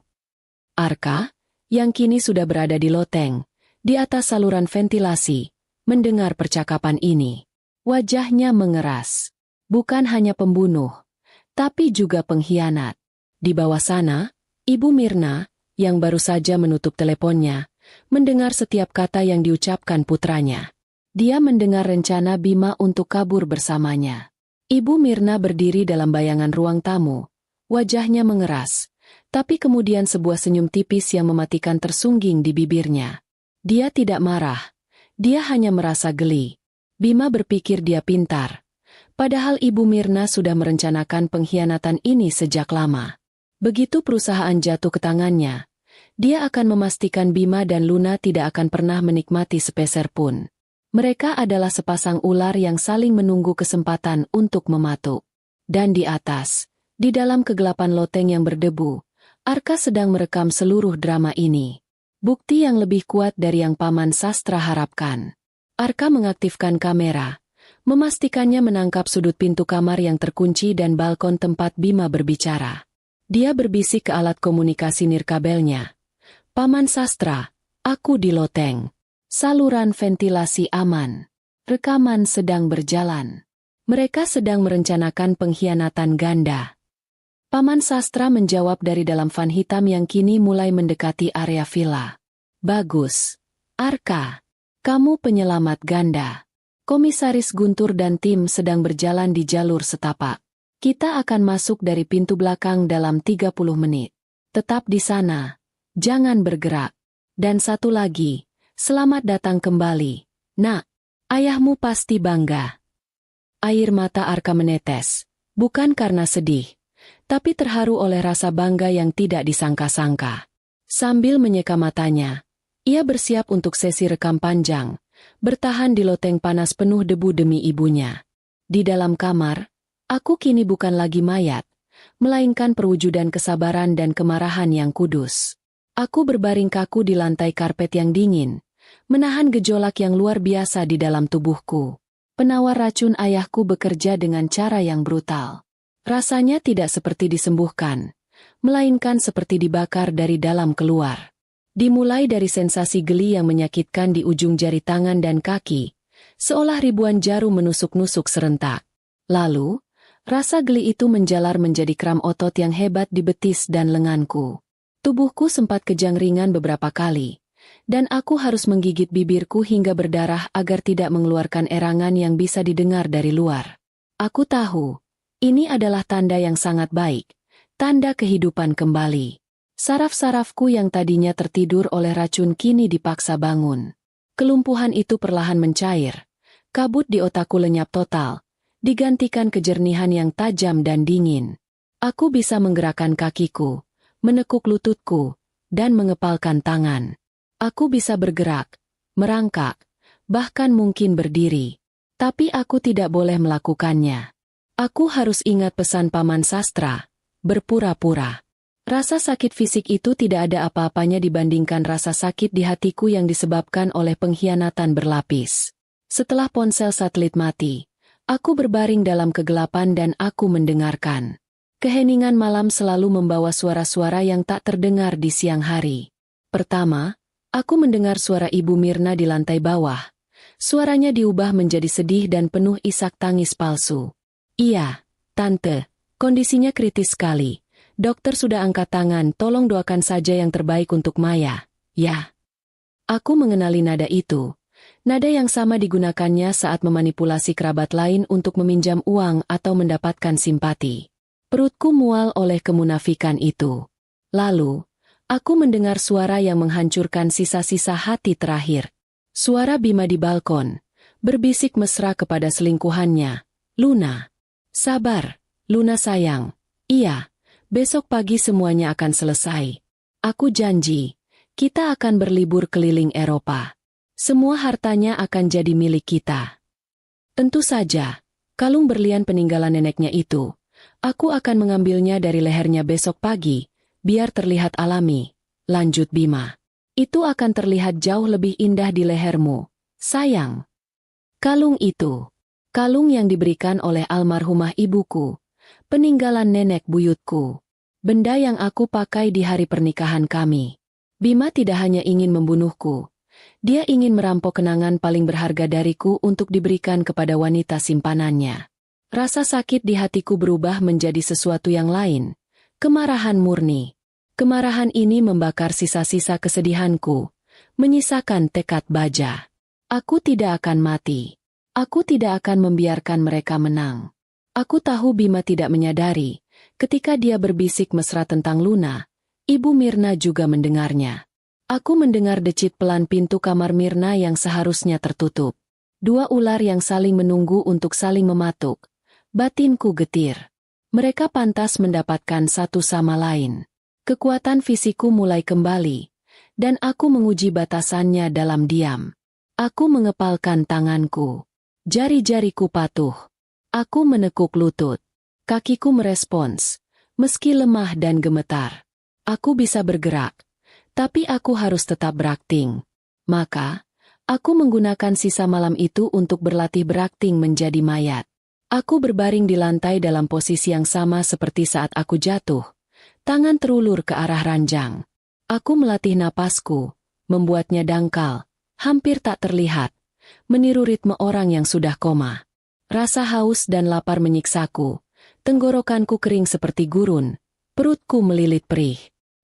Arka, yang kini sudah berada di loteng, di atas saluran ventilasi, mendengar percakapan ini. Wajahnya mengeras. Bukan hanya pembunuh, tapi juga pengkhianat. Di bawah sana, Ibu Mirna, yang baru saja menutup teleponnya, mendengar setiap kata yang diucapkan putranya. Dia mendengar rencana Bima untuk kabur bersamanya. Ibu Mirna berdiri dalam bayangan ruang tamu. Wajahnya mengeras, tapi kemudian sebuah senyum tipis yang mematikan tersungging di bibirnya. Dia tidak marah. Dia hanya merasa geli. Bima berpikir dia pintar. Padahal Ibu Mirna sudah merencanakan pengkhianatan ini sejak lama. Begitu perusahaan jatuh ke tangannya, dia akan memastikan Bima dan Luna tidak akan pernah menikmati sepeser pun. Mereka adalah sepasang ular yang saling menunggu kesempatan untuk mematuk. Dan di atas, di dalam kegelapan loteng yang berdebu, Arka sedang merekam seluruh drama ini. Bukti yang lebih kuat dari yang Paman Sastra harapkan. Arka mengaktifkan kamera, memastikannya menangkap sudut pintu kamar yang terkunci dan balkon tempat Bima berbicara. Dia berbisik ke alat komunikasi nirkabelnya. Paman Sastra, aku di loteng. Saluran ventilasi aman. Rekaman sedang berjalan. Mereka sedang merencanakan pengkhianatan ganda. Paman Sastra menjawab dari dalam van hitam yang kini mulai mendekati area villa. Bagus. Arka, kamu penyelamat ganda. Komisaris Guntur dan tim sedang berjalan di jalur setapak. Kita akan masuk dari pintu belakang dalam 30 menit. Tetap di sana. Jangan bergerak. Dan satu lagi, selamat datang kembali. Nak, ayahmu pasti bangga. Air mata Arka menetes, bukan karena sedih, tapi terharu oleh rasa bangga yang tidak disangka-sangka. Sambil menyeka matanya, ia bersiap untuk sesi rekam panjang, bertahan di loteng panas penuh debu demi ibunya. Di dalam kamar, aku kini bukan lagi mayat, melainkan perwujudan kesabaran dan kemarahan yang kudus. Aku berbaring kaku di lantai karpet yang dingin, menahan gejolak yang luar biasa di dalam tubuhku. Penawar racun ayahku bekerja dengan cara yang brutal. Rasanya tidak seperti disembuhkan, melainkan seperti dibakar dari dalam keluar. Dimulai dari sensasi geli yang menyakitkan di ujung jari tangan dan kaki, seolah ribuan jarum menusuk-nusuk serentak. Lalu, rasa geli itu menjalar menjadi kram otot yang hebat di betis dan lenganku. Tubuhku sempat kejang ringan beberapa kali, dan aku harus menggigit bibirku hingga berdarah agar tidak mengeluarkan erangan yang bisa didengar dari luar. Aku tahu, ini adalah tanda yang sangat baik, tanda kehidupan kembali. Saraf-sarafku yang tadinya tertidur oleh racun kini dipaksa bangun. Kelumpuhan itu perlahan mencair. Kabut di otakku lenyap total, digantikan kejernihan yang tajam dan dingin. Aku bisa menggerakkan kakiku, menekuk lututku, dan mengepalkan tangan. Aku bisa bergerak, merangkak, bahkan mungkin berdiri. Tapi aku tidak boleh melakukannya. Aku harus ingat pesan Paman Sastra, berpura-pura. Rasa sakit fisik itu tidak ada apa-apanya dibandingkan rasa sakit di hatiku yang disebabkan oleh pengkhianatan berlapis. Setelah ponsel satelit mati, aku berbaring dalam kegelapan dan aku mendengarkan. Keheningan malam selalu membawa suara-suara yang tak terdengar di siang hari. Pertama, aku mendengar suara Ibu Mirna di lantai bawah. Suaranya diubah menjadi sedih dan penuh isak tangis palsu. "Iya, Tante, kondisinya kritis sekali. Dokter sudah angkat tangan, tolong doakan saja yang terbaik untuk Maya, ya." Aku mengenali nada itu. Nada yang sama digunakannya saat memanipulasi kerabat lain untuk meminjam uang atau mendapatkan simpati. Perutku mual oleh kemunafikan itu. Lalu, aku mendengar suara yang menghancurkan sisa-sisa hati terakhir. Suara Bima di balkon, berbisik mesra kepada selingkuhannya. "Luna, sabar, Luna sayang. Iya. Besok pagi semuanya akan selesai. Aku janji, kita akan berlibur keliling Eropa. Semua hartanya akan jadi milik kita." Tentu saja, kalung berlian peninggalan neneknya itu, aku akan mengambilnya dari lehernya besok pagi, biar terlihat alami, lanjut Bima. Itu akan terlihat jauh lebih indah di lehermu, sayang. Kalung itu, kalung yang diberikan oleh almarhumah ibuku, peninggalan nenek buyutku. Benda yang aku pakai di hari pernikahan kami. Bima tidak hanya ingin membunuhku. Dia ingin merampok kenangan paling berharga dariku untuk diberikan kepada wanita simpanannya. Rasa sakit di hatiku berubah menjadi sesuatu yang lain. Kemarahan murni. Kemarahan ini membakar sisa-sisa kesedihanku, menyisakan tekad baja. Aku tidak akan mati. Aku tidak akan membiarkan mereka menang. Aku tahu Bima tidak menyadari, ketika dia berbisik mesra tentang Luna, Ibu Mirna juga mendengarnya. Aku mendengar decit pelan pintu kamar Mirna yang seharusnya tertutup. Dua ular yang saling menunggu untuk saling mematuk. Batinku getir. Mereka pantas mendapatkan satu sama lain. Kekuatan fisikku mulai kembali, dan aku menguji batasannya dalam diam. Aku mengepalkan tanganku. Jari-jariku patuh. Aku menekuk lutut. Kakiku merespons, meski lemah dan gemetar. Aku bisa bergerak, tapi aku harus tetap berakting. Maka, aku menggunakan sisa malam itu untuk berlatih berakting menjadi mayat. Aku berbaring di lantai dalam posisi yang sama seperti saat aku jatuh. Tangan terulur ke arah ranjang. Aku melatih napasku, membuatnya dangkal, hampir tak terlihat, meniru ritme orang yang sudah koma. Rasa haus dan lapar menyiksaku. Tenggorokanku kering seperti gurun, perutku melilit perih.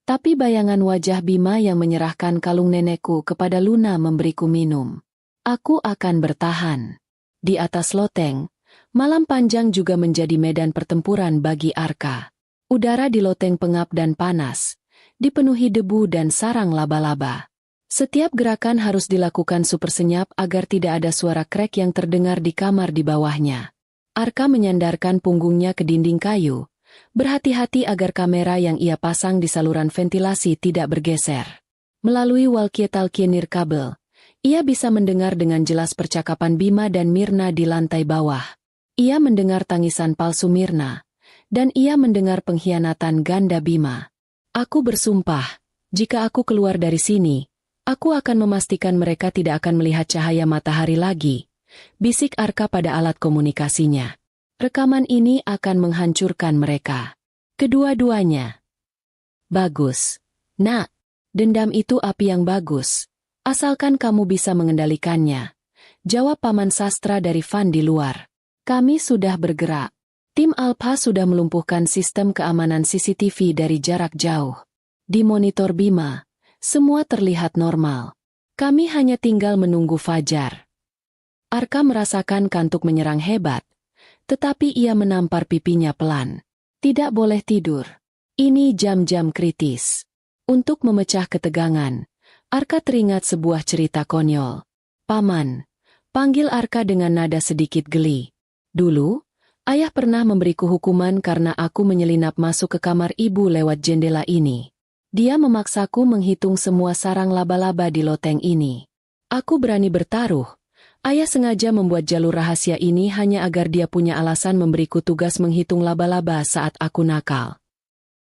Tapi bayangan wajah Bima yang menyerahkan kalung nenekku kepada Luna memberiku minum. Aku akan bertahan. Di atas loteng, malam panjang juga menjadi medan pertempuran bagi Arka. Udara di loteng pengap dan panas, dipenuhi debu dan sarang laba-laba. Setiap gerakan harus dilakukan super senyap agar tidak ada suara krek yang terdengar di kamar di bawahnya. Arka menyandarkan punggungnya ke dinding kayu, berhati-hati agar kamera yang ia pasang di saluran ventilasi tidak bergeser. Melalui walkie-talkie nirkabel, ia bisa mendengar dengan jelas percakapan Bima dan Mirna di lantai bawah. Ia mendengar tangisan palsu Mirna, dan ia mendengar pengkhianatan ganda Bima. Aku bersumpah, jika aku keluar dari sini, aku akan memastikan mereka tidak akan melihat cahaya matahari lagi, bisik Arka pada alat komunikasinya. Rekaman ini akan menghancurkan mereka. Kedua-duanya. Bagus. Nak, dendam itu api yang bagus. Asalkan kamu bisa mengendalikannya. Jawab Paman Sastra dari Van di luar. Kami sudah bergerak. Tim Alpha sudah melumpuhkan sistem keamanan CCTV dari jarak jauh. Di monitor Bima, semua terlihat normal. Kami hanya tinggal menunggu fajar. Arka merasakan kantuk menyerang hebat, tetapi ia menampar pipinya pelan. Tidak boleh tidur. Ini jam-jam kritis. Untuk memecah ketegangan, Arka teringat sebuah cerita konyol. Paman, panggil Arka dengan nada sedikit geli. Dulu, ayah pernah memberiku hukuman karena aku menyelinap masuk ke kamar ibu lewat jendela ini. Dia memaksaku menghitung semua sarang laba-laba di loteng ini. Aku berani bertaruh. Ayah sengaja membuat jalur rahasia ini hanya agar dia punya alasan memberiku tugas menghitung laba-laba saat aku nakal.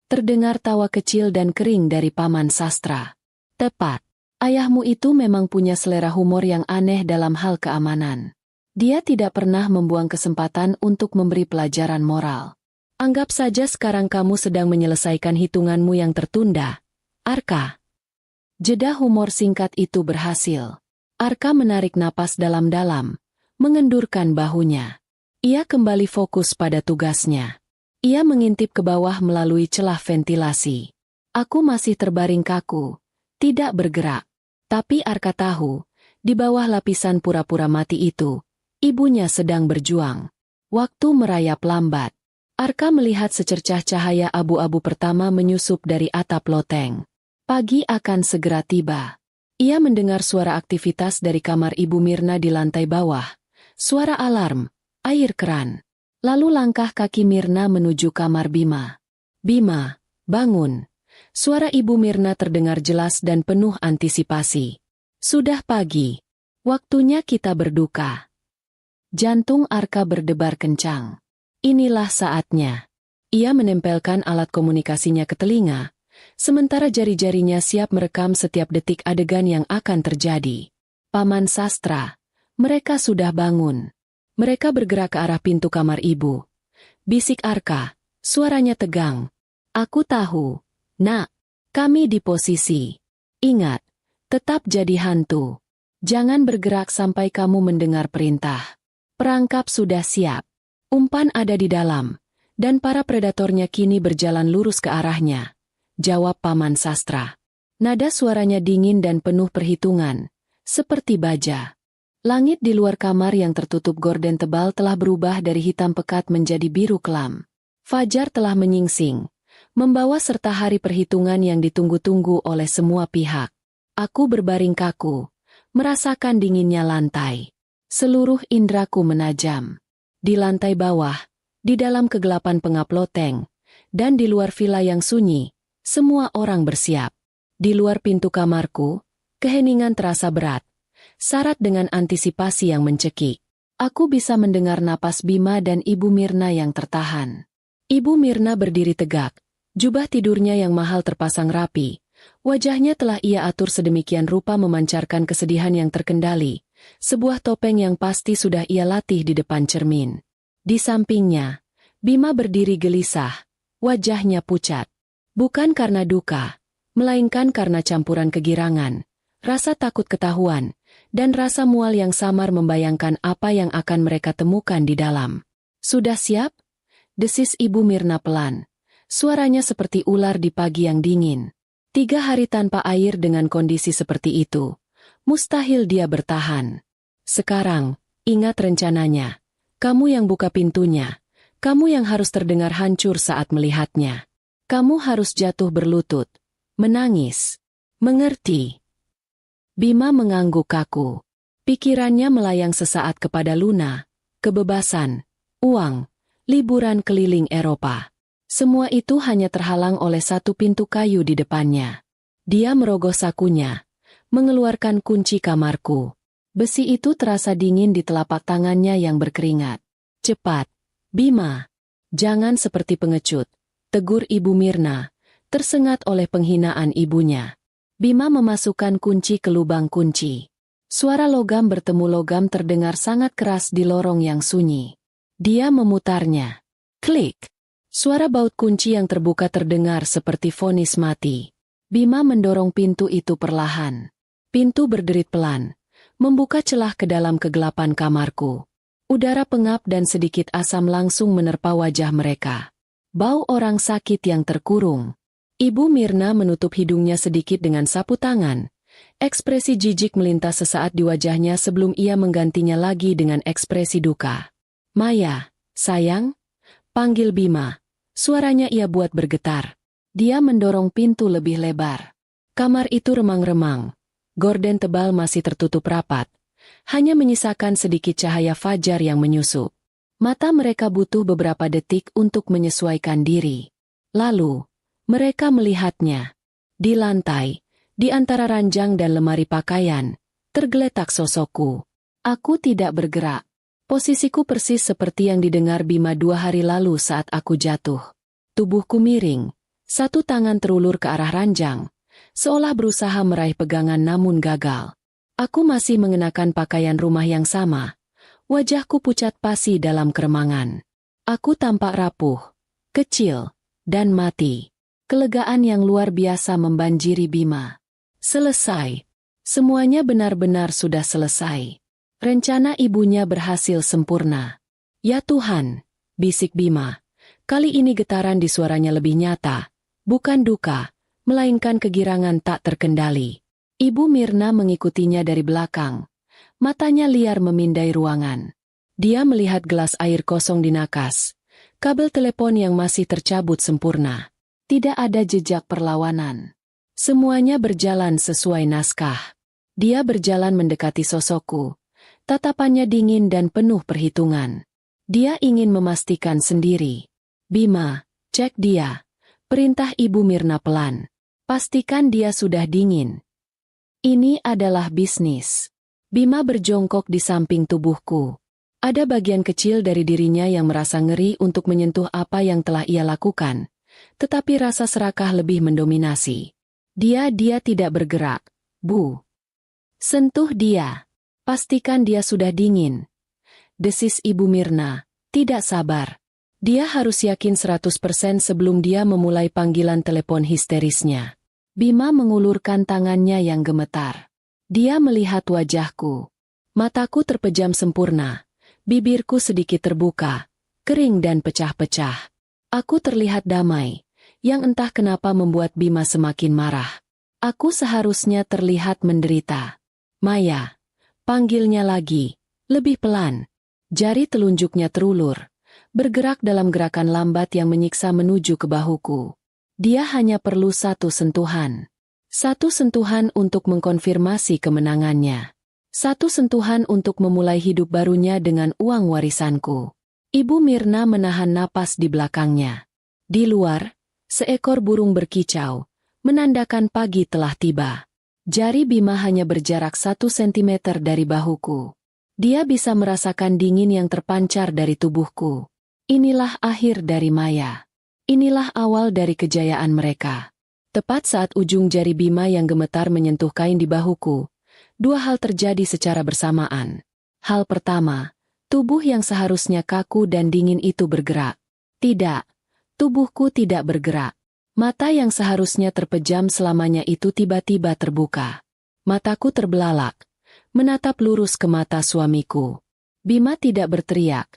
Terdengar tawa kecil dan kering dari Paman Sastra. Tepat. Ayahmu itu memang punya selera humor yang aneh dalam hal keamanan. Dia tidak pernah membuang kesempatan untuk memberi pelajaran moral. Anggap saja sekarang kamu sedang menyelesaikan hitunganmu yang tertunda, Arka. Jeda humor singkat itu berhasil. Arka menarik napas dalam-dalam, mengendurkan bahunya. Ia kembali fokus pada tugasnya. Ia mengintip ke bawah melalui celah ventilasi. Aku masih terbaring kaku, tidak bergerak. Tapi Arka tahu, di bawah lapisan pura-pura mati itu, ibunya sedang berjuang. Waktu merayap lambat. Arka melihat secercah cahaya abu-abu pertama menyusup dari atap loteng. Pagi akan segera tiba. Ia mendengar suara aktivitas dari kamar Ibu Mirna di lantai bawah. Suara alarm, air keran. Lalu langkah kaki Mirna menuju kamar Bima. Bima, bangun. Suara Ibu Mirna terdengar jelas dan penuh antisipasi. Sudah pagi. Waktunya kita berduka. Jantung Arka berdebar kencang. Inilah saatnya. Ia menempelkan alat komunikasinya ke telinga, sementara jari-jarinya siap merekam setiap detik adegan yang akan terjadi. Paman Sastra, mereka sudah bangun. Mereka bergerak ke arah pintu kamar ibu. Bisik Arka, suaranya tegang. Aku tahu. Nak, kami di posisi. Ingat, tetap jadi hantu. Jangan bergerak sampai kamu mendengar perintah. Perangkap sudah siap. Umpan ada di dalam, dan para predatornya kini berjalan lurus ke arahnya. Jawab Paman Sastra. Nada suaranya dingin dan penuh perhitungan, seperti baja. Langit di luar kamar yang tertutup gorden tebal telah berubah dari hitam pekat menjadi biru kelam. Fajar telah menyingsing, membawa serta hari perhitungan yang ditunggu-tunggu oleh semua pihak. Aku berbaring kaku, merasakan dinginnya lantai. Seluruh indraku menajam. Di lantai bawah, di dalam kegelapan pengap loteng, dan di luar villa yang sunyi, semua orang bersiap. Di luar pintu kamarku, keheningan terasa berat, syarat dengan antisipasi yang mencekik. Aku bisa mendengar napas Bima dan Ibu Mirna yang tertahan. Ibu Mirna berdiri tegak. Jubah tidurnya yang mahal terpasang rapi. Wajahnya telah ia atur sedemikian rupa memancarkan kesedihan yang terkendali. Sebuah topeng yang pasti sudah ia latih di depan cermin. Di sampingnya, Bima berdiri gelisah. Wajahnya pucat. Bukan karena duka, melainkan karena campuran kegirangan, rasa takut ketahuan, dan rasa mual yang samar membayangkan apa yang akan mereka temukan di dalam. Sudah siap? Desis Ibu Mirna pelan. Suaranya seperti ular di pagi yang dingin. 3 hari tanpa air dengan kondisi seperti itu. Mustahil dia bertahan. Sekarang, ingat rencananya. Kamu yang buka pintunya. Kamu yang harus terdengar hancur saat melihatnya. Kamu harus jatuh berlutut. Menangis. Mengerti? Bima mengangguk kaku. Pikirannya melayang sesaat kepada Luna, kebebasan, uang, liburan keliling Eropa. Semua itu hanya terhalang oleh satu pintu kayu di depannya. Dia merogoh sakunya, mengeluarkan kunci kamarku. Besi itu terasa dingin di telapak tangannya yang berkeringat. Cepat, Bima. Jangan seperti pengecut, tegur Ibu Mirna, tersengat oleh penghinaan ibunya. Bima memasukkan kunci ke lubang kunci. Suara logam bertemu logam terdengar sangat keras di lorong yang sunyi. Dia memutarnya. Klik. Suara baut kunci yang terbuka terdengar seperti vonis mati. Bima mendorong pintu itu perlahan. Pintu berderit pelan, membuka celah ke dalam kegelapan kamarku. Udara pengap dan sedikit asam langsung menerpa wajah mereka. Bau orang sakit yang terkurung. Ibu Mirna menutup hidungnya sedikit dengan sapu tangan. Ekspresi jijik melintas sesaat di wajahnya sebelum ia menggantinya lagi dengan ekspresi duka. Maya, sayang, panggil Bima. Suaranya ia buat bergetar. Dia mendorong pintu lebih lebar. Kamar itu remang-remang. Gorden tebal masih tertutup rapat. hanya menyisakan sedikit cahaya fajar yang menyusup. Mata mereka butuh beberapa detik untuk menyesuaikan diri. Lalu, mereka melihatnya. Di lantai, di antara ranjang dan lemari pakaian, tergeletak sosokku. Aku tidak bergerak. Posisiku persis seperti yang didengar Bima 2 hari lalu saat aku jatuh. Tubuhku miring, satu tangan terulur ke arah ranjang, seolah berusaha meraih pegangan namun gagal. Aku masih mengenakan pakaian rumah yang sama. Wajahku pucat pasi dalam keremangan. Aku tampak rapuh, kecil, dan mati. Kelegaan yang luar biasa membanjiri Bima. Selesai. Semuanya benar-benar sudah selesai. Rencana ibunya berhasil sempurna. Ya Tuhan, bisik Bima. Kali ini getaran di suaranya lebih nyata. Bukan duka, melainkan kegirangan tak terkendali. Ibu Mirna mengikutinya dari belakang. Matanya liar memindai ruangan. Dia melihat gelas air kosong di nakas. Kabel telepon yang masih tercabut sempurna. Tidak ada jejak perlawanan. Semuanya berjalan sesuai naskah. Dia berjalan mendekati sosokku. Tatapannya dingin dan penuh perhitungan. Dia ingin memastikan sendiri. Bima, cek dia. Perintah Ibu Mirna pelan. Pastikan dia sudah dingin. Ini adalah bisnis. Bima berjongkok di samping tubuhku. Ada bagian kecil dari dirinya yang merasa ngeri untuk menyentuh apa yang telah ia lakukan. Tetapi rasa serakah lebih mendominasi. Dia tidak bergerak. Bu. Sentuh dia. Pastikan dia sudah dingin. Desis Ibu Mirna, tidak sabar. Dia harus yakin 100% sebelum dia memulai panggilan telepon histerisnya. Bima mengulurkan tangannya yang gemetar. Dia melihat wajahku. Mataku terpejam sempurna. Bibirku sedikit terbuka, kering dan pecah-pecah. Aku terlihat damai, yang entah kenapa membuat Bima semakin marah. Aku seharusnya terlihat menderita. Maya, panggilnya lagi, lebih pelan. Jari telunjuknya terulur, bergerak dalam gerakan lambat yang menyiksa menuju ke bahuku. Dia hanya perlu satu sentuhan. Satu sentuhan untuk mengkonfirmasi kemenangannya. Satu sentuhan untuk memulai hidup barunya dengan uang warisanku. Ibu Mirna menahan napas di belakangnya. Di luar, seekor burung berkicau, menandakan pagi telah tiba. Jari Bima hanya berjarak 1 sentimeter dari bahuku. Dia bisa merasakan dingin yang terpancar dari tubuhku. Inilah akhir dari Maya. Inilah awal dari kejayaan mereka. Tepat saat ujung jari Bima yang gemetar menyentuh kain di bahuku, 2 hal terjadi secara bersamaan. Hal pertama, tubuh yang seharusnya kaku dan dingin itu bergerak. Tidak, tubuhku tidak bergerak. Mata yang seharusnya terpejam selamanya itu tiba-tiba terbuka. Mataku terbelalak, menatap lurus ke mata suamiku. Bima tidak berteriak.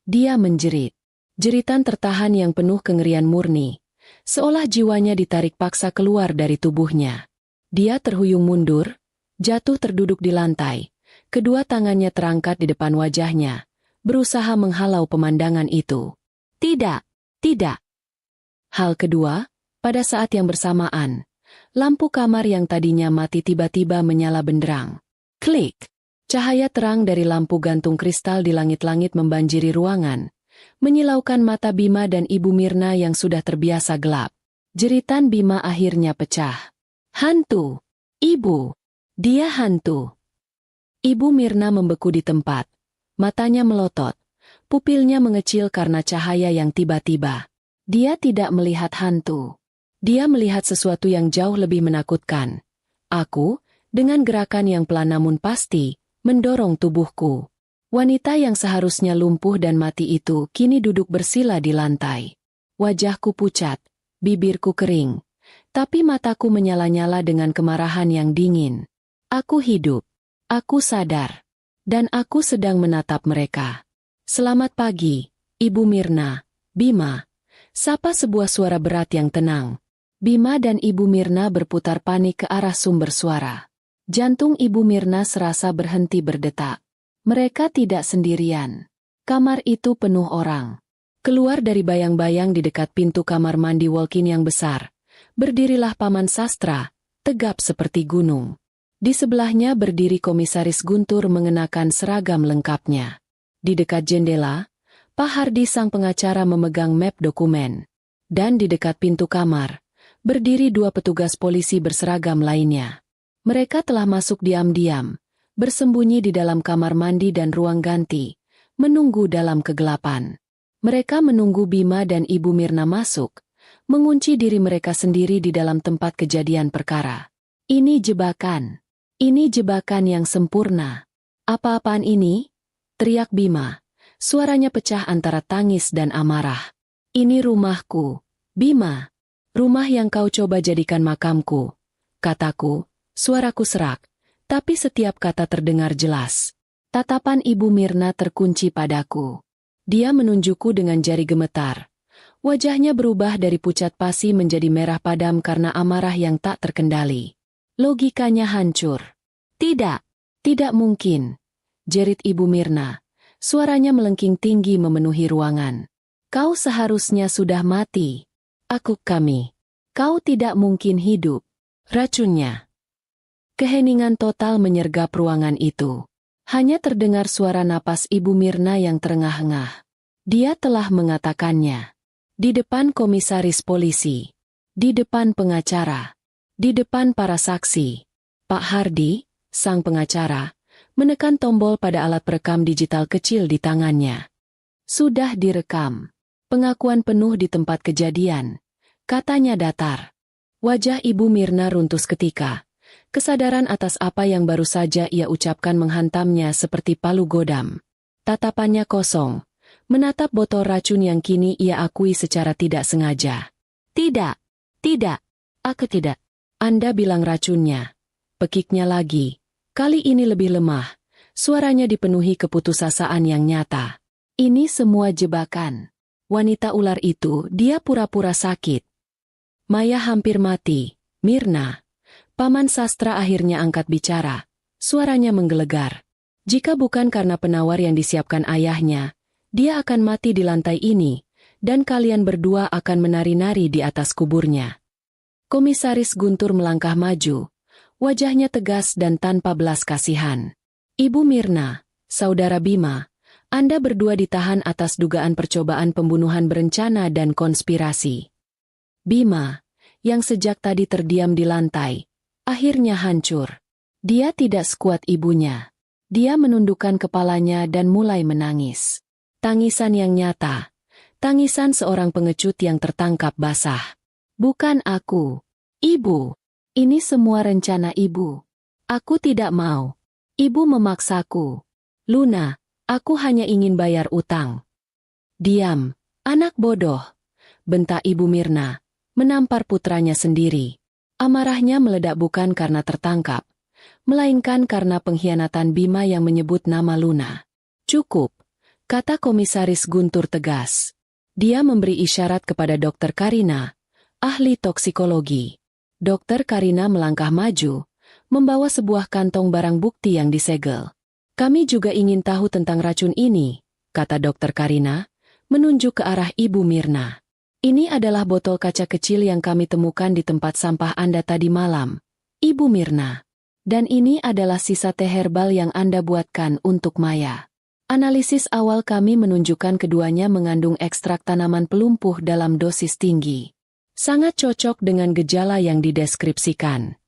Dia menjerit. Jeritan tertahan yang penuh kengerian murni. Seolah jiwanya ditarik paksa keluar dari tubuhnya. Dia terhuyung mundur, jatuh terduduk di lantai. Kedua tangannya terangkat di depan wajahnya, berusaha menghalau pemandangan itu. Tidak, tidak. Hal kedua, pada saat yang bersamaan, lampu kamar yang tadinya mati tiba-tiba menyala benderang. Klik! Cahaya terang dari lampu gantung kristal di langit-langit membanjiri ruangan. Menyilaukan mata Bima dan Ibu Mirna yang sudah terbiasa gelap. Jeritan Bima akhirnya pecah. Hantu! Ibu! Dia hantu! Ibu Mirna membeku di tempat. Matanya melotot. Pupilnya mengecil karena cahaya yang tiba-tiba. Dia tidak melihat hantu. Dia melihat sesuatu yang jauh lebih menakutkan. Aku, dengan gerakan yang pelan namun pasti, mendorong tubuhku. Wanita yang seharusnya lumpuh dan mati itu kini duduk bersila di lantai. Wajahku pucat, bibirku kering, tapi mataku menyala-nyala dengan kemarahan yang dingin. Aku hidup, aku sadar, dan aku sedang menatap mereka. Selamat pagi, Ibu Mirna, Bima. Sapa sebuah suara berat yang tenang. Bima dan Ibu Mirna berputar panik ke arah sumber suara. Jantung Ibu Mirna serasa berhenti berdetak. Mereka tidak sendirian. Kamar itu penuh orang. Keluar dari bayang-bayang di dekat pintu kamar mandi walk-in yang besar, berdirilah Paman Sastra, tegap seperti gunung. Di sebelahnya berdiri Komisaris Guntur mengenakan seragam lengkapnya. Di dekat jendela, Pak Hardi sang pengacara memegang map dokumen. Dan di dekat pintu kamar, berdiri dua petugas polisi berseragam lainnya. Mereka telah masuk diam-diam, bersembunyi di dalam kamar mandi dan ruang ganti, menunggu dalam kegelapan. Mereka menunggu Bima dan Ibu Mirna masuk, mengunci diri mereka sendiri di dalam tempat kejadian perkara. Ini jebakan. Ini jebakan yang sempurna. Apa-apaan ini? Teriak Bima. Suaranya pecah antara tangis dan amarah. Ini rumahku, Bima. Rumah yang kau coba jadikan makamku. Kataku, suaraku serak, tapi setiap kata terdengar jelas. Tatapan Ibu Mirna terkunci padaku. Dia menunjukku dengan jari gemetar. Wajahnya berubah dari pucat pasi menjadi merah padam karena amarah yang tak terkendali. Logikanya hancur. Tidak, tidak mungkin, jerit Ibu Mirna. Suaranya melengking tinggi memenuhi ruangan. Kau seharusnya sudah mati. Kami. Kau tidak mungkin hidup. Racunnya. Keheningan total menyergap ruangan itu. Hanya terdengar suara napas Ibu Mirna yang terengah-engah. Dia telah mengatakannya. Di depan komisaris polisi. Di depan pengacara. Di depan para saksi. Pak Hardi, sang pengacara, menekan tombol pada alat perekam digital kecil di tangannya. Sudah direkam. Pengakuan penuh di tempat kejadian. Katanya datar. Wajah Ibu Mirna runtuh seketika. Kesadaran atas apa yang baru saja ia ucapkan menghantamnya seperti palu godam. Tatapannya kosong, menatap botol racun yang kini ia akui secara tidak sengaja. Tidak, tidak, aku tidak. Anda bilang racunnya. Pekiknya lagi. Kali ini lebih lemah. Suaranya dipenuhi keputusasaan yang nyata. Ini semua jebakan. Wanita ular itu, dia pura-pura sakit. Maya hampir mati. Mirna. Paman Sastra akhirnya angkat bicara. Suaranya menggelegar. Jika bukan karena penawar yang disiapkan ayahnya, dia akan mati di lantai ini, dan kalian berdua akan menari-nari di atas kuburnya. Komisaris Guntur melangkah maju. Wajahnya tegas dan tanpa belas kasihan. Ibu Mirna, Saudara Bima, Anda berdua ditahan atas dugaan percobaan pembunuhan berencana dan konspirasi. Bima, yang sejak tadi terdiam di lantai, akhirnya hancur. Dia tidak sekuat ibunya. Dia menundukkan kepalanya dan mulai menangis. Tangisan yang nyata. Tangisan seorang pengecut yang tertangkap basah. Bukan aku. Ibu. Ini semua rencana ibu. Aku tidak mau. Ibu memaksaku. Luna, aku hanya ingin bayar utang. Diam, anak bodoh. Bentak Ibu Mirna, menampar putranya sendiri. Amarahnya meledak bukan karena tertangkap, melainkan karena pengkhianatan Bima yang menyebut nama Luna. Cukup, kata Komisaris Guntur tegas. Dia memberi isyarat kepada Dokter Karina, ahli toksikologi. Dokter Karina melangkah maju, membawa sebuah kantong barang bukti yang disegel. Kami juga ingin tahu tentang racun ini, kata Dokter Karina, menunjuk ke arah Ibu Mirna. Ini adalah botol kaca kecil yang kami temukan di tempat sampah Anda tadi malam, Ibu Mirna. Dan ini adalah sisa teh herbal yang Anda buatkan untuk Maya. Analisis awal kami menunjukkan keduanya mengandung ekstrak tanaman pelumpuh dalam dosis tinggi. Sangat cocok dengan gejala yang dideskripsikan.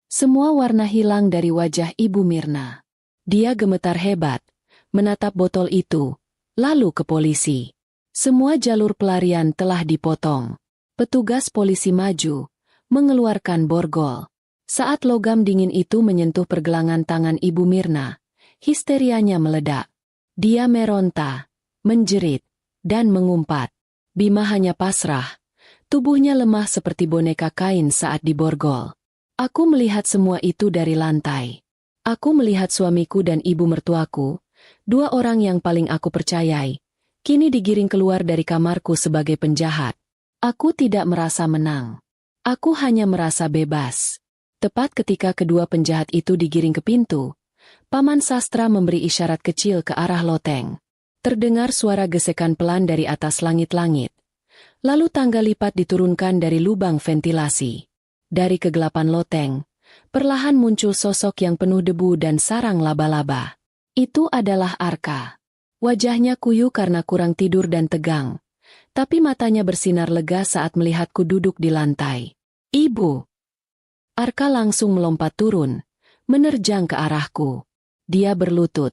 Semua warna hilang dari wajah Ibu Mirna. Dia gemetar hebat, menatap botol itu, lalu ke polisi. Semua jalur pelarian telah dipotong. Petugas polisi maju, mengeluarkan borgol. Saat logam dingin itu menyentuh pergelangan tangan Ibu Mirna, histerianya meledak. Dia meronta, menjerit, dan mengumpat. Bima hanya pasrah. Tubuhnya lemah seperti boneka kain saat diborgol. Aku melihat semua itu dari lantai. Aku melihat suamiku dan ibu mertuaku, dua orang yang paling aku percayai, kini digiring keluar dari kamarku sebagai penjahat. Aku tidak merasa menang. Aku hanya merasa bebas. Tepat ketika kedua penjahat itu digiring ke pintu, Paman Sastra memberi isyarat kecil ke arah loteng. Terdengar suara gesekan pelan dari atas langit-langit. Lalu tangga lipat diturunkan dari lubang ventilasi. Dari kegelapan loteng, perlahan muncul sosok yang penuh debu dan sarang laba-laba. Itu adalah Arka. Wajahnya kuyu karena kurang tidur dan tegang, tapi matanya bersinar lega saat melihatku duduk di lantai. "Ibu!" Arka langsung melompat turun, menerjang ke arahku. Dia berlutut,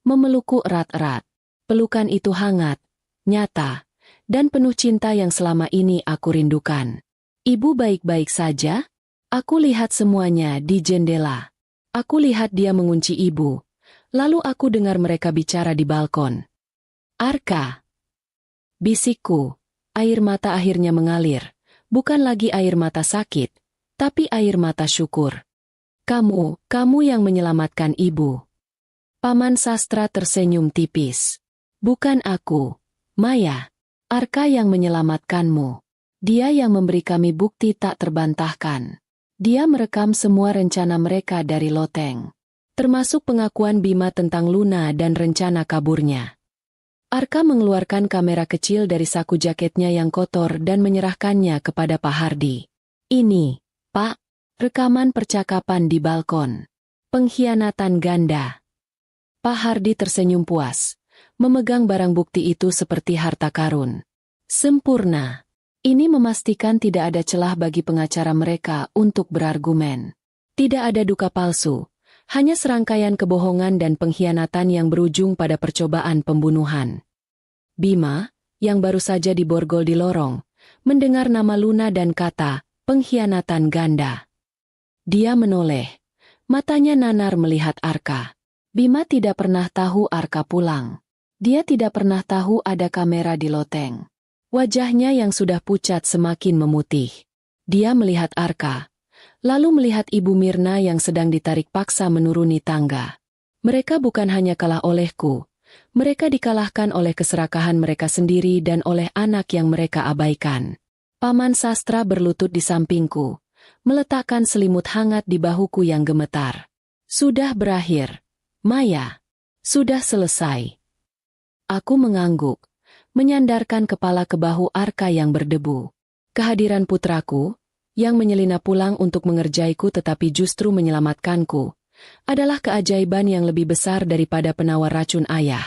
memelukku erat-erat. Pelukan itu hangat, nyata, dan penuh cinta yang selama ini aku rindukan. "Ibu baik-baik saja?" Aku lihat semuanya di jendela. Aku lihat dia mengunci ibu. Lalu aku dengar mereka bicara di balkon. "Arka!" bisikku. Air mata akhirnya mengalir. Bukan lagi air mata sakit, tapi air mata syukur. Kamu yang menyelamatkan ibu." Paman Sastra tersenyum tipis. "Bukan aku, Maya. Arka yang menyelamatkanmu. Dia yang memberi kami bukti tak terbantahkan. Dia merekam semua rencana mereka dari loteng. Termasuk pengakuan Bima tentang Luna dan rencana kaburnya." Arka mengeluarkan kamera kecil dari saku jaketnya yang kotor dan menyerahkannya kepada Pak Hardi. "Ini, Pak, rekaman percakapan di balkon. Pengkhianatan ganda." Pak Hardi tersenyum puas, memegang barang bukti itu seperti harta karun. "Sempurna. Ini memastikan tidak ada celah bagi pengacara mereka untuk berargumen. Tidak ada duka palsu, hanya serangkaian kebohongan dan pengkhianatan yang berujung pada percobaan pembunuhan." Bima, yang baru saja diborgol di lorong, mendengar nama Luna dan kata, "pengkhianatan ganda." Dia menoleh. Matanya nanar melihat Arka. Bima tidak pernah tahu Arka pulang. Dia tidak pernah tahu ada kamera di loteng. Wajahnya yang sudah pucat semakin memutih. Dia melihat Arka, lalu melihat Ibu Mirna yang sedang ditarik paksa menuruni tangga. Mereka bukan hanya kalah olehku, mereka dikalahkan oleh keserakahan mereka sendiri dan oleh anak yang mereka abaikan. Paman Sastra berlutut di sampingku, meletakkan selimut hangat di bahuku yang gemetar. "Sudah berakhir, Maya. Sudah selesai." Aku mengangguk, menyandarkan kepala ke bahu Arka yang berdebu. Kehadiran putraku, yang menyelinap pulang untuk mengerjaiku tetapi justru menyelamatkanku, adalah keajaiban yang lebih besar daripada penawar racun ayah.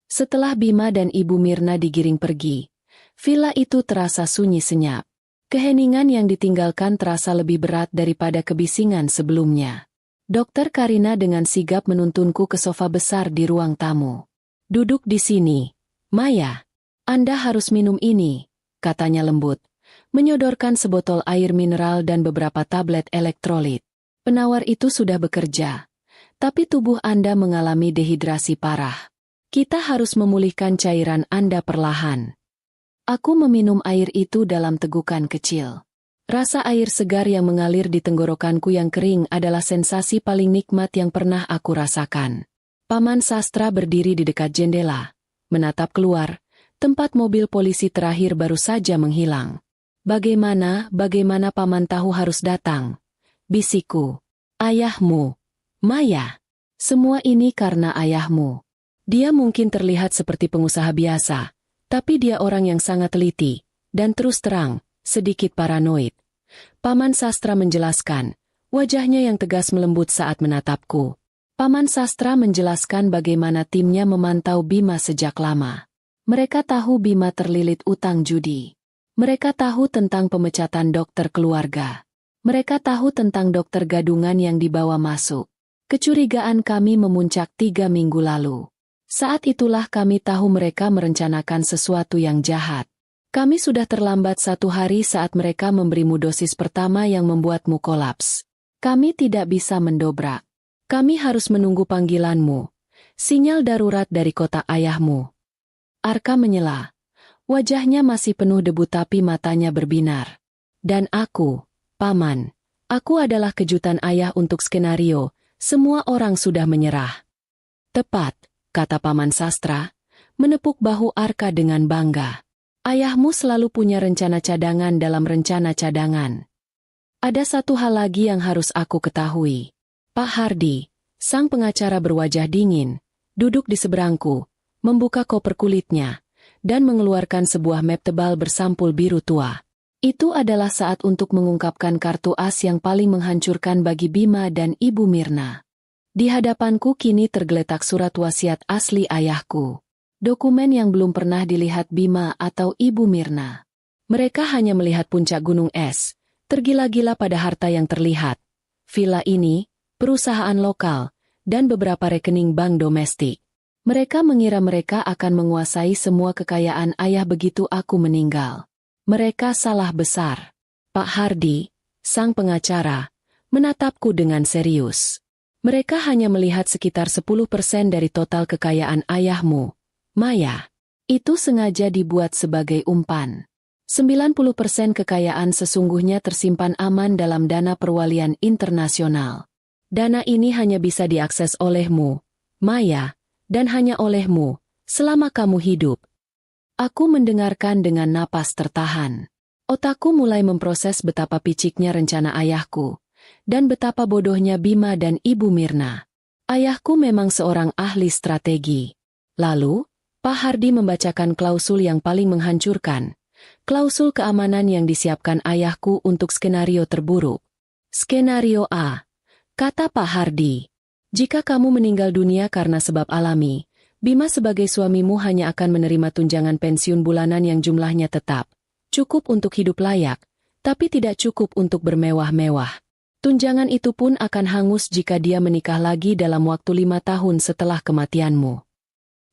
Setelah Bima dan Ibu Mirna digiring pergi, villa itu terasa sunyi senyap. Keheningan yang ditinggalkan terasa lebih berat daripada kebisingan sebelumnya. Dokter Karina dengan sigap menuntunku ke sofa besar di ruang tamu. "Duduk di sini, Maya. Anda harus minum ini," katanya lembut, menyodorkan sebotol air mineral dan beberapa tablet elektrolit. "Penawar itu sudah bekerja, tapi tubuh Anda mengalami dehidrasi parah. Kita harus memulihkan cairan Anda perlahan." Aku meminum air itu dalam tegukan kecil. Rasa air segar yang mengalir di tenggorokanku yang kering adalah sensasi paling nikmat yang pernah aku rasakan. Paman Sastra berdiri di dekat jendela, menatap keluar, tempat mobil polisi terakhir baru saja menghilang. Bagaimana Paman tahu harus datang?" bisikku. "Ayahmu, Maya. Semua ini karena ayahmu. Dia mungkin terlihat seperti pengusaha biasa, tapi dia orang yang sangat teliti, dan terus terang, sedikit paranoid." Paman Sastra menjelaskan, wajahnya yang tegas melembut saat menatapku. Paman Sastra menjelaskan bagaimana timnya memantau Bima sejak lama. Mereka tahu Bima terlilit utang judi. Mereka tahu tentang pemecatan dokter keluarga. Mereka tahu tentang dokter gadungan yang dibawa masuk. Kecurigaan kami memuncak 3 minggu lalu. Saat itulah kami tahu mereka merencanakan sesuatu yang jahat. Kami sudah terlambat 1 hari saat mereka memberimu dosis pertama yang membuatmu kolaps. Kami tidak bisa mendobrak. Kami harus menunggu panggilanmu. Sinyal darurat dari kotak ayahmu. Arka menyela. Wajahnya masih penuh debu tapi matanya berbinar. "Dan aku, Paman, aku adalah kejutan ayah untuk skenario, semua orang sudah menyerah." "Tepat," kata Paman Sastra, menepuk bahu Arka dengan bangga. "Ayahmu selalu punya rencana cadangan dalam rencana cadangan." Ada satu hal lagi yang harus aku ketahui. Pak Hardi, sang pengacara berwajah dingin, duduk di seberangku, membuka koper kulitnya, dan mengeluarkan sebuah map tebal bersampul biru tua. Itu adalah saat untuk mengungkapkan kartu as yang paling menghancurkan bagi Bima dan Ibu Mirna. Di hadapanku kini tergeletak surat wasiat asli ayahku. Dokumen yang belum pernah dilihat Bima atau Ibu Mirna. Mereka hanya melihat puncak gunung es, tergila-gila pada harta yang terlihat. Villa ini, perusahaan lokal, dan beberapa rekening bank domestik. Mereka mengira mereka akan menguasai semua kekayaan ayah begitu aku meninggal. Mereka salah besar. Pak Hardi, sang pengacara, menatapku dengan serius. Mereka hanya melihat sekitar 10% dari total kekayaan ayahmu, Maya. Itu sengaja dibuat sebagai umpan. 90% kekayaan sesungguhnya tersimpan aman dalam dana perwalian internasional. Dana ini hanya bisa diakses olehmu, Maya, dan hanya olehmu, selama kamu hidup. Aku mendengarkan dengan napas tertahan. Otakku mulai memproses betapa piciknya rencana ayahku, dan betapa bodohnya Bima dan Ibu Mirna. Ayahku memang seorang ahli strategi. Lalu, Pak Hardi membacakan klausul yang paling menghancurkan. Klausul keamanan yang disiapkan ayahku untuk skenario terburuk. Skenario A. Kata Pak Hardi, jika kamu meninggal dunia karena sebab alami, Bima sebagai suamimu hanya akan menerima tunjangan pensiun bulanan yang jumlahnya tetap. Cukup untuk hidup layak, tapi tidak cukup untuk bermewah-mewah. Tunjangan itu pun akan hangus jika dia menikah lagi dalam waktu 5 tahun setelah kematianmu.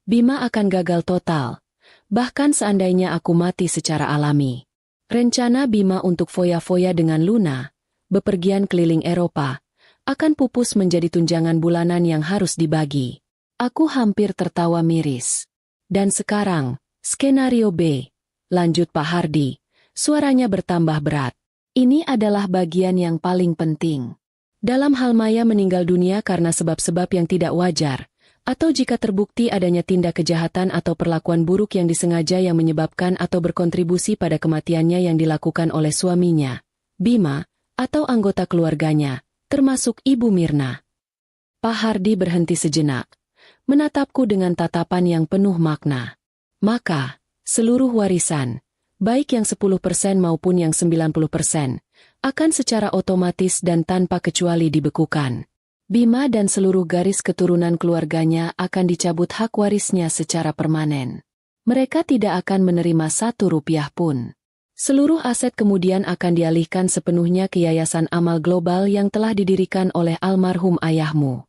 Bima akan gagal total, bahkan seandainya aku mati secara alami. Rencana Bima untuk foya-foya dengan Luna, bepergian keliling Eropa, akan pupus menjadi tunjangan bulanan yang harus dibagi. Aku hampir tertawa miris. Dan sekarang, skenario B. Lanjut Pak Hardi, suaranya bertambah berat. Ini adalah bagian yang paling penting. Dalam hal Maya meninggal dunia karena sebab-sebab yang tidak wajar, atau jika terbukti adanya tindak kejahatan atau perlakuan buruk yang disengaja yang menyebabkan atau berkontribusi pada kematiannya yang dilakukan oleh suaminya, Bima, atau anggota keluarganya, termasuk Ibu Mirna. Pak Hardi berhenti sejenak. Menatapku dengan tatapan yang penuh makna. Maka, seluruh warisan, baik yang 10% maupun yang 90%, akan secara otomatis dan tanpa kecuali dibekukan. Bima dan seluruh garis keturunan keluarganya akan dicabut hak warisnya secara permanen. Mereka tidak akan menerima 1 rupiah pun. Seluruh aset kemudian akan dialihkan sepenuhnya ke Yayasan Amal Global yang telah didirikan oleh almarhum ayahmu.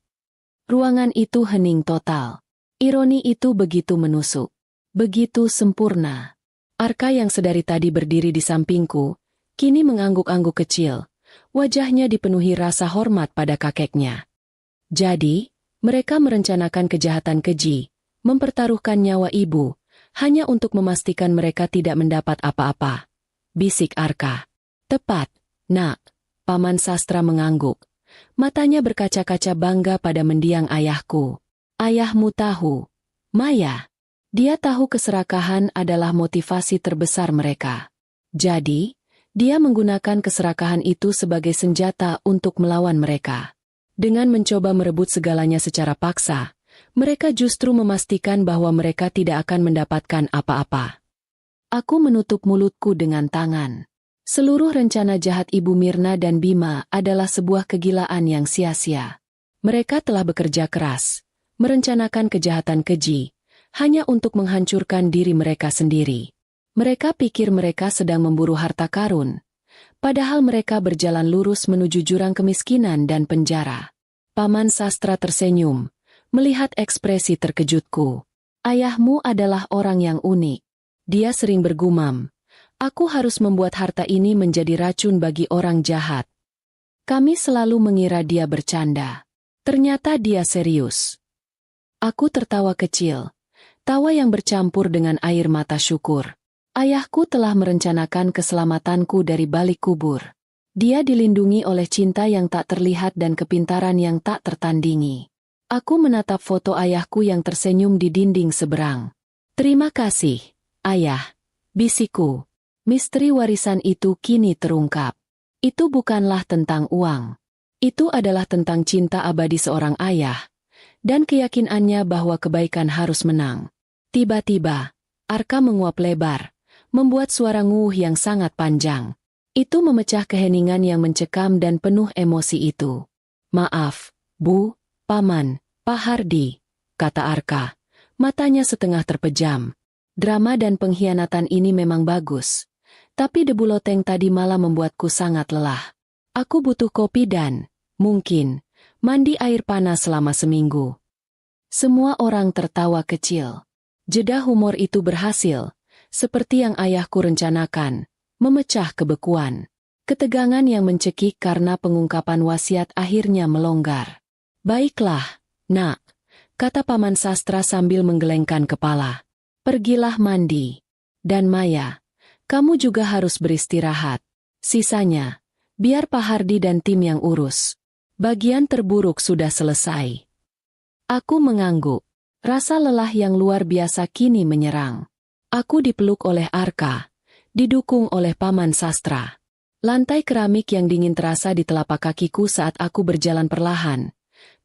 Ruangan itu hening total. Ironi itu begitu menusuk. Begitu sempurna. Arka yang sedari tadi berdiri di sampingku, kini mengangguk-angguk kecil. Wajahnya dipenuhi rasa hormat pada kakeknya. Jadi, mereka merencanakan kejahatan keji, mempertaruhkan nyawa ibu, hanya untuk memastikan mereka tidak mendapat apa-apa. Bisik Arka. Tepat, nak. Paman Sastra mengangguk. Matanya berkaca-kaca bangga pada mendiang ayahku. Ayahmu tahu, Maya. Dia tahu keserakahan adalah motivasi terbesar mereka. Jadi, dia menggunakan keserakahan itu sebagai senjata untuk melawan mereka. Dengan mencoba merebut segalanya secara paksa, mereka justru memastikan bahwa mereka tidak akan mendapatkan apa-apa. Aku menutup mulutku dengan tangan. Seluruh rencana jahat Ibu Mirna dan Bima adalah sebuah kegilaan yang sia-sia. Mereka telah bekerja keras, merencanakan kejahatan keji, hanya untuk menghancurkan diri mereka sendiri. Mereka pikir mereka sedang memburu harta karun, padahal mereka berjalan lurus menuju jurang kemiskinan dan penjara. Paman Sastra tersenyum, melihat ekspresi terkejutku. Ayahmu adalah orang yang unik. Dia sering bergumam, aku harus membuat harta ini menjadi racun bagi orang jahat. Kami selalu mengira dia bercanda. Ternyata dia serius. Aku tertawa kecil, tawa yang bercampur dengan air mata syukur. Ayahku telah merencanakan keselamatanku dari balik kubur. Dia dilindungi oleh cinta yang tak terlihat dan kepintaran yang tak tertandingi. Aku menatap foto ayahku yang tersenyum di dinding seberang. Terima kasih, Ayah, bisikku. Misteri warisan itu kini terungkap. Itu bukanlah tentang uang. Itu adalah tentang cinta abadi seorang ayah, dan keyakinannya bahwa kebaikan harus menang. Tiba-tiba, Arka menguap lebar, membuat suara nguuh yang sangat panjang. Itu memecah keheningan yang mencekam dan penuh emosi itu. "Maaf, Bu, Paman, Pak Hardi," kata Arka. Matanya setengah terpejam. Drama dan pengkhianatan ini memang bagus. Tapi debu loteng tadi malah membuatku sangat lelah. Aku butuh kopi dan, mungkin, mandi air panas selama seminggu. Semua orang tertawa kecil. Jeda humor itu berhasil, seperti yang ayahku rencanakan, memecah kebekuan. Ketegangan yang mencekik karena pengungkapan wasiat akhirnya melonggar. "Baiklah, Nak," kata Paman Sastra sambil menggelengkan kepala. "Pergilah mandi. Dan Maya, kamu juga harus beristirahat. Sisanya, biar Pak Hardi dan tim yang urus. Bagian terburuk sudah selesai." Aku mengangguk. Rasa lelah yang luar biasa kini menyerang. Aku dipeluk oleh Arka, didukung oleh Paman Sastra. Lantai keramik yang dingin terasa di telapak kakiku saat aku berjalan perlahan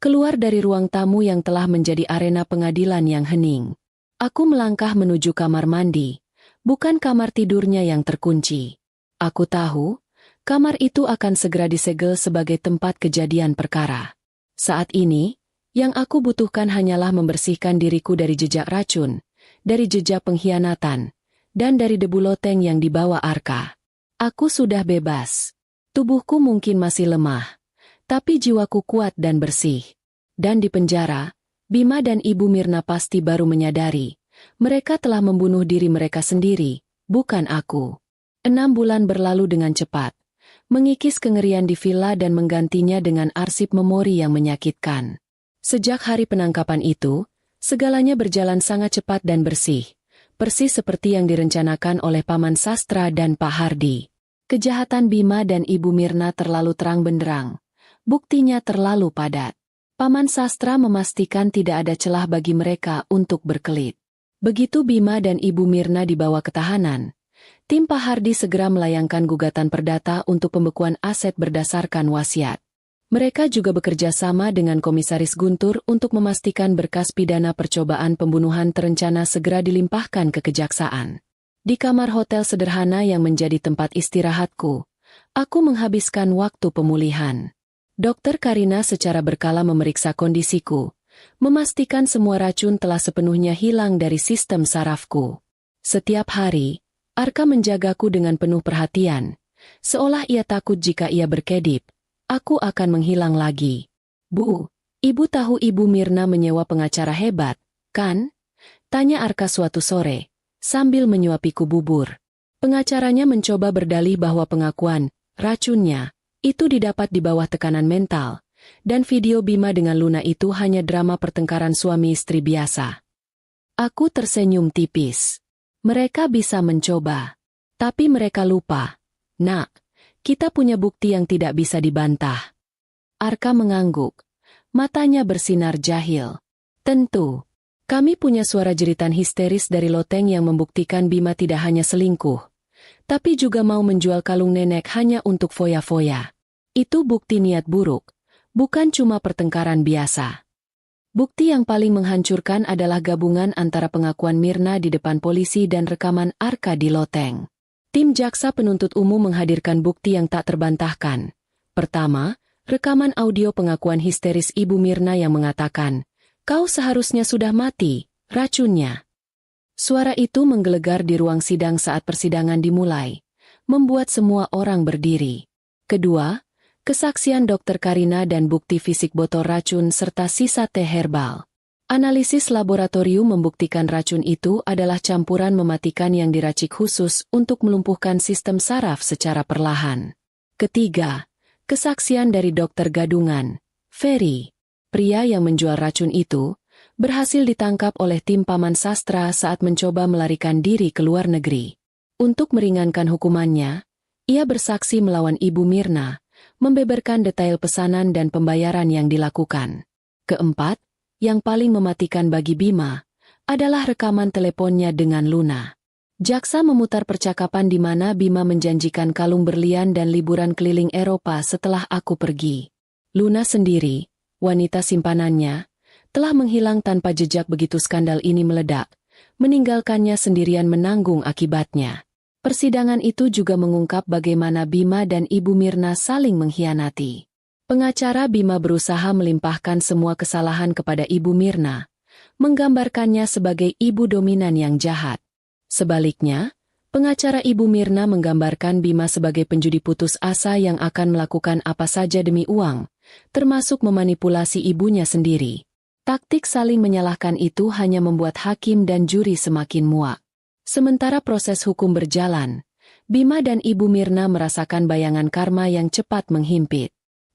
keluar dari ruang tamu yang telah menjadi arena pengadilan yang hening. Aku melangkah menuju kamar mandi, bukan kamar tidurnya yang terkunci. Aku tahu, kamar itu akan segera disegel sebagai tempat kejadian perkara. Saat ini, yang aku butuhkan hanyalah membersihkan diriku dari jejak racun, dari jejak pengkhianatan, dan dari debu loteng yang dibawa Arka. Aku sudah bebas. Tubuhku mungkin masih lemah, tapi jiwaku kuat dan bersih. Dan di penjara, Bima dan Ibu Mirna pasti baru menyadari, mereka telah membunuh diri mereka sendiri, bukan aku. 6 bulan berlalu dengan cepat, mengikis kengerian di villa dan menggantinya dengan arsip memori yang menyakitkan. Sejak hari penangkapan itu, segalanya berjalan sangat cepat dan bersih, persis seperti yang direncanakan oleh Paman Sastra dan Pak Hardi. Kejahatan Bima dan Ibu Mirna terlalu terang benderang. Buktinya terlalu padat. Paman Sastra memastikan tidak ada celah bagi mereka untuk berkelit. Begitu Bima dan Ibu Mirna dibawa ke tahanan, tim Pak Hardi segera melayangkan gugatan perdata untuk pembekuan aset berdasarkan wasiat. Mereka juga bekerja sama dengan Komisaris Guntur untuk memastikan berkas pidana percobaan pembunuhan terencana segera dilimpahkan ke kejaksaan. Di kamar hotel sederhana yang menjadi tempat istirahatku, aku menghabiskan waktu pemulihan. Dokter Karina secara berkala memeriksa kondisiku, memastikan semua racun telah sepenuhnya hilang dari sistem sarafku. Setiap hari, Arka menjagaku dengan penuh perhatian, seolah ia takut jika ia berkedip, aku akan menghilang lagi. "Bu, Ibu tahu Ibu Mirna menyewa pengacara hebat, kan?" tanya Arka suatu sore, sambil menyuapiku bubur. Pengacaranya mencoba berdalih bahwa pengakuan racunnya itu didapat di bawah tekanan mental, dan video Bima dengan Luna itu hanya drama pertengkaran suami istri biasa. Aku tersenyum tipis. Mereka bisa mencoba, tapi mereka lupa. "Nak, kita punya bukti yang tidak bisa dibantah." Arka mengangguk. Matanya bersinar jahil. "Tentu. Kami punya suara jeritan histeris dari loteng yang membuktikan Bima tidak hanya selingkuh, tapi juga mau menjual kalung nenek hanya untuk foya-foya. Itu bukti niat buruk, bukan cuma pertengkaran biasa." Bukti yang paling menghancurkan adalah gabungan antara pengakuan Mirna di depan polisi dan rekaman Arka di loteng. Tim jaksa penuntut umum menghadirkan bukti yang tak terbantahkan. Pertama, rekaman audio pengakuan histeris Ibu Mirna yang mengatakan, "Kau seharusnya sudah mati, racunnya." Suara itu menggelegar di ruang sidang saat persidangan dimulai, membuat semua orang berdiri. Kedua, kesaksian Dokter Karina dan bukti fisik botol racun serta sisa teh herbal. Analisis laboratorium membuktikan racun itu adalah campuran mematikan yang diracik khusus untuk melumpuhkan sistem saraf secara perlahan. Ketiga, kesaksian dari dokter gadungan, Ferry, pria yang menjual racun itu, berhasil ditangkap oleh tim Paman Sastra saat mencoba melarikan diri ke luar negeri. Untuk meringankan hukumannya, ia bersaksi melawan Ibu Mirna, membeberkan detail pesanan dan pembayaran yang dilakukan. Keempat, yang paling mematikan bagi Bima, adalah rekaman teleponnya dengan Luna. Jaksa memutar percakapan di mana Bima menjanjikan kalung berlian dan liburan keliling Eropa setelah aku pergi. Luna sendiri, wanita simpanannya, telah menghilang tanpa jejak begitu skandal ini meledak, meninggalkannya sendirian menanggung akibatnya. Persidangan itu juga mengungkap bagaimana Bima dan Ibu Mirna saling mengkhianati. Pengacara Bima berusaha melimpahkan semua kesalahan kepada Ibu Mirna, menggambarkannya sebagai ibu dominan yang jahat. Sebaliknya, pengacara Ibu Mirna menggambarkan Bima sebagai penjudi putus asa yang akan melakukan apa saja demi uang, termasuk memanipulasi ibunya sendiri. Taktik saling menyalahkan itu hanya membuat hakim dan juri semakin muak. Sementara proses hukum berjalan, Bima dan Ibu Mirna merasakan bayangan karma yang cepat menghimpit.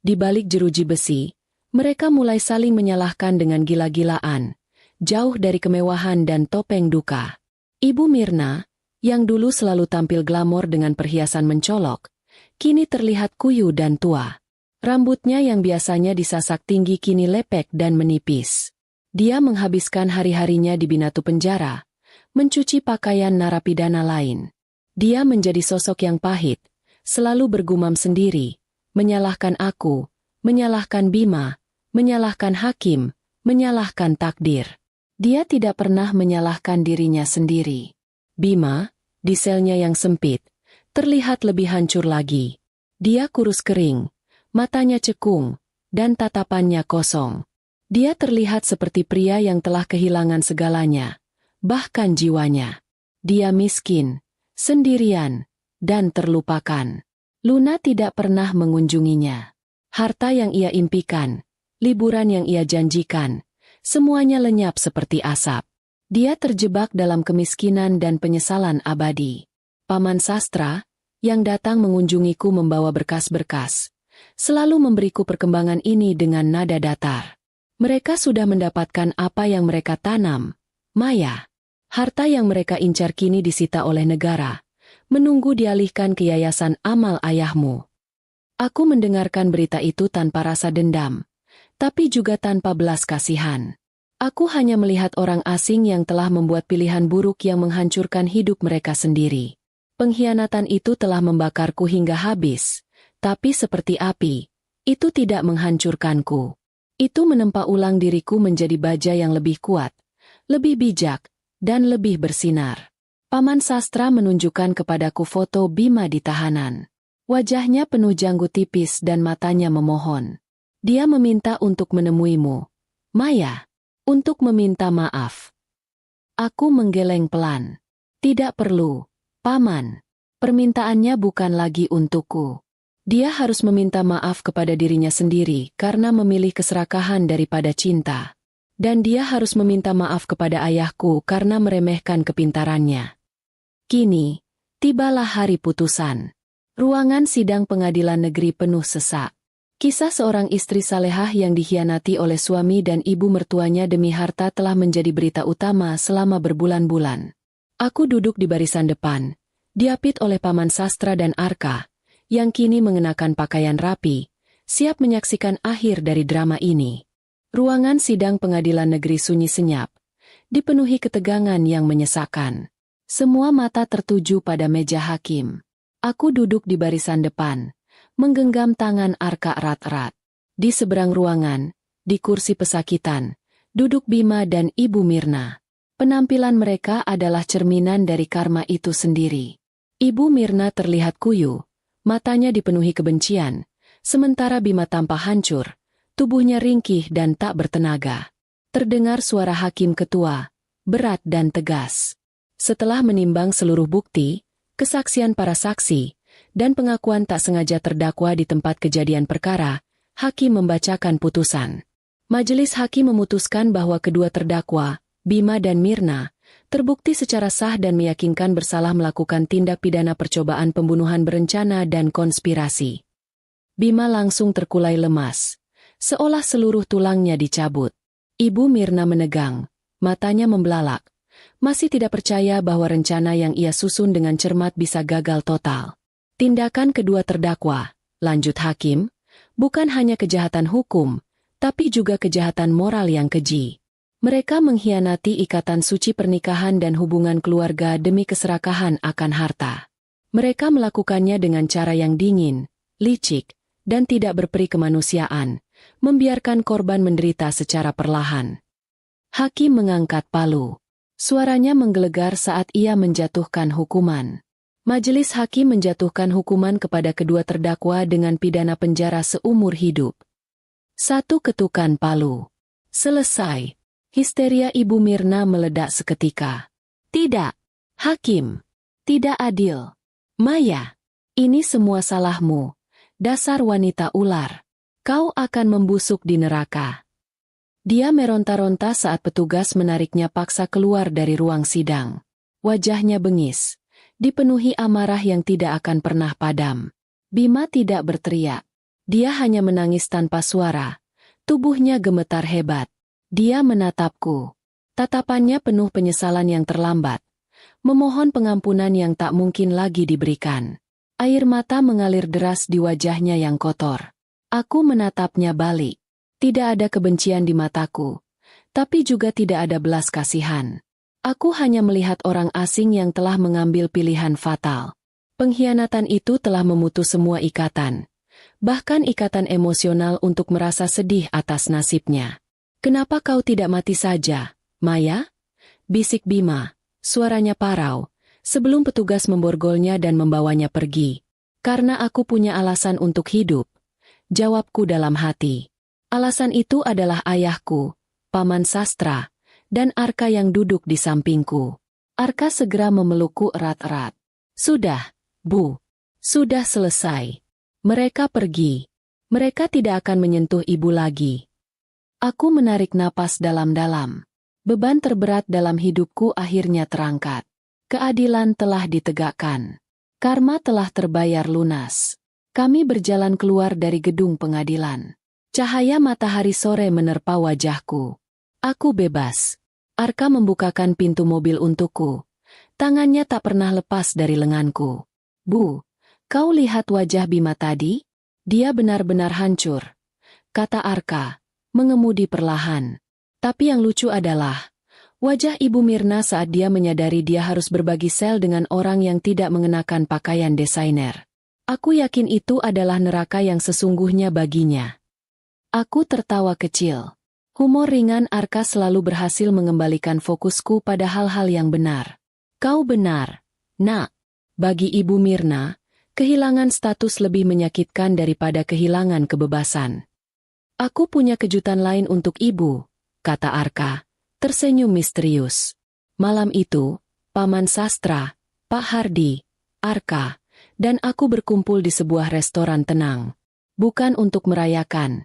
Di balik jeruji besi, mereka mulai saling menyalahkan dengan gila-gilaan, jauh dari kemewahan dan topeng duka. Ibu Mirna, yang dulu selalu tampil glamor dengan perhiasan mencolok, kini terlihat kuyu dan tua. Rambutnya yang biasanya disasak tinggi kini lepek dan menipis. Dia menghabiskan hari-harinya di Binatu penjara, mencuci pakaian narapidana lain. Dia menjadi sosok yang pahit, selalu bergumam sendiri, menyalahkan aku, menyalahkan Bima, menyalahkan hakim, menyalahkan takdir. Dia tidak pernah menyalahkan dirinya sendiri. Bima, di selnya yang sempit, terlihat lebih hancur lagi. Dia kurus kering, matanya cekung, dan tatapannya kosong. Dia terlihat seperti pria yang telah kehilangan segalanya, bahkan jiwanya. Dia miskin, sendirian, dan terlupakan. Luna tidak pernah mengunjunginya. Harta yang ia impikan, liburan yang ia janjikan, semuanya lenyap seperti asap. Dia terjebak dalam kemiskinan dan penyesalan abadi. Paman Sastra, yang datang mengunjungiku membawa berkas-berkas, selalu memberiku perkembangan ini dengan nada datar. Mereka sudah mendapatkan apa yang mereka tanam, Maya. Harta yang mereka incar kini disita oleh negara, menunggu dialihkan ke yayasan amal ayahmu. Aku mendengarkan berita itu tanpa rasa dendam, tapi juga tanpa belas kasihan. Aku hanya melihat orang asing yang telah membuat pilihan buruk yang menghancurkan hidup mereka sendiri. Pengkhianatan itu telah membakarku hingga habis, tapi seperti api, itu tidak menghancurkanku. Itu menempa ulang diriku menjadi baja yang lebih kuat, lebih bijak, dan lebih bersinar. Paman Sastra menunjukkan kepadaku foto Bima di tahanan. Wajahnya penuh janggut tipis dan matanya memohon. Dia meminta untuk menemuimu, Maya, untuk meminta maaf. Aku menggeleng pelan. Tidak perlu, Paman. Permintaannya bukan lagi untukku. Dia harus meminta maaf kepada dirinya sendiri karena memilih keserakahan daripada cinta. Dan dia harus meminta maaf kepada ayahku karena meremehkan kepintarannya. Kini, tibalah hari putusan. Ruangan sidang pengadilan negeri penuh sesak. Kisah seorang istri salehah yang dikhianati oleh suami dan ibu mertuanya demi harta telah menjadi berita utama selama berbulan-bulan. Aku duduk di barisan depan, diapit oleh Paman Sastra dan Arka, yang kini mengenakan pakaian rapi, siap menyaksikan akhir dari drama ini. Ruangan sidang pengadilan negeri sunyi senyap, dipenuhi ketegangan yang menyesakkan. Semua mata tertuju pada meja hakim. Aku duduk di barisan depan, menggenggam tangan Arka erat-erat. Di seberang ruangan, di kursi pesakitan, duduk Bima dan Ibu Mirna. Penampilan mereka adalah cerminan dari karma itu sendiri. Ibu Mirna terlihat kuyu, matanya dipenuhi kebencian, sementara Bima tampak hancur, tubuhnya ringkih dan tak bertenaga. Terdengar suara hakim ketua, berat dan tegas. Setelah menimbang seluruh bukti, kesaksian para saksi, dan pengakuan tak sengaja terdakwa di tempat kejadian perkara, hakim membacakan putusan. Majelis hakim memutuskan bahwa kedua terdakwa, Bima dan Mirna, terbukti secara sah dan meyakinkan bersalah melakukan tindak pidana percobaan pembunuhan berencana dan konspirasi. Bima langsung terkulai lemas, seolah seluruh tulangnya dicabut. Ibu Mirna menegang, matanya membelalak, masih tidak percaya bahwa rencana yang ia susun dengan cermat bisa gagal total. Tindakan kedua terdakwa, lanjut hakim, bukan hanya kejahatan hukum, tapi juga kejahatan moral yang keji. Mereka mengkhianati ikatan suci pernikahan dan hubungan keluarga demi keserakahan akan harta. Mereka melakukannya dengan cara yang dingin, licik, dan tidak berperi kemanusiaan, membiarkan korban menderita secara perlahan. Hakim mengangkat palu. Suaranya menggelegar saat ia menjatuhkan hukuman. Majelis hakim menjatuhkan hukuman kepada kedua terdakwa dengan pidana penjara seumur hidup. Satu ketukan palu. Selesai. Histeria Ibu Mirna meledak seketika. Tidak. Hakim. Tidak adil. Maya. Ini semua salahmu. Dasar wanita ular. Kau akan membusuk di neraka. Dia meronta-ronta saat petugas menariknya paksa keluar dari ruang sidang. Wajahnya bengis. Dipenuhi amarah yang tidak akan pernah padam. Bima tidak berteriak. Dia hanya menangis tanpa suara. Tubuhnya gemetar hebat. Dia menatapku. Tatapannya penuh penyesalan yang terlambat. Memohon pengampunan yang tak mungkin lagi diberikan. Air mata mengalir deras di wajahnya yang kotor. Aku menatapnya balik. Tidak ada kebencian di mataku. Tapi juga tidak ada belas kasihan. Aku hanya melihat orang asing yang telah mengambil pilihan fatal. Pengkhianatan itu telah memutus semua ikatan. Bahkan ikatan emosional untuk merasa sedih atas nasibnya. Kenapa kau tidak mati saja, Maya? Bisik Bima, suaranya parau, sebelum petugas memborgolnya dan membawanya pergi. Karena aku punya alasan untuk hidup. Jawabku dalam hati. Alasan itu adalah ayahku, Paman Sastra, dan Arka yang duduk di sampingku. Arka segera memelukku erat-erat. Sudah, Bu. Sudah selesai. Mereka pergi. Mereka tidak akan menyentuh ibu lagi. Aku menarik napas dalam-dalam. Beban terberat dalam hidupku akhirnya terangkat. Keadilan telah ditegakkan. Karma telah terbayar lunas. Kami berjalan keluar dari gedung pengadilan. Cahaya matahari sore menerpa wajahku. Aku bebas. Arka membukakan pintu mobil untukku. Tangannya tak pernah lepas dari lenganku. Bu, kau lihat wajah Bima tadi? Dia benar-benar hancur. Kata Arka, mengemudi perlahan. Tapi yang lucu adalah, wajah Ibu Mirna saat dia menyadari dia harus berbagi sel dengan orang yang tidak mengenakan pakaian desainer. Aku yakin itu adalah neraka yang sesungguhnya baginya. Aku tertawa kecil. Humor ringan Arka selalu berhasil mengembalikan fokusku pada hal-hal yang benar. Kau benar, Nak. Bagi Ibu Mirna, kehilangan status lebih menyakitkan daripada kehilangan kebebasan. Aku punya kejutan lain untuk Ibu, kata Arka, tersenyum misterius. Malam itu, Paman Sastra, Pak Hardi, Arka, dan aku berkumpul di sebuah restoran tenang. Bukan untuk merayakan,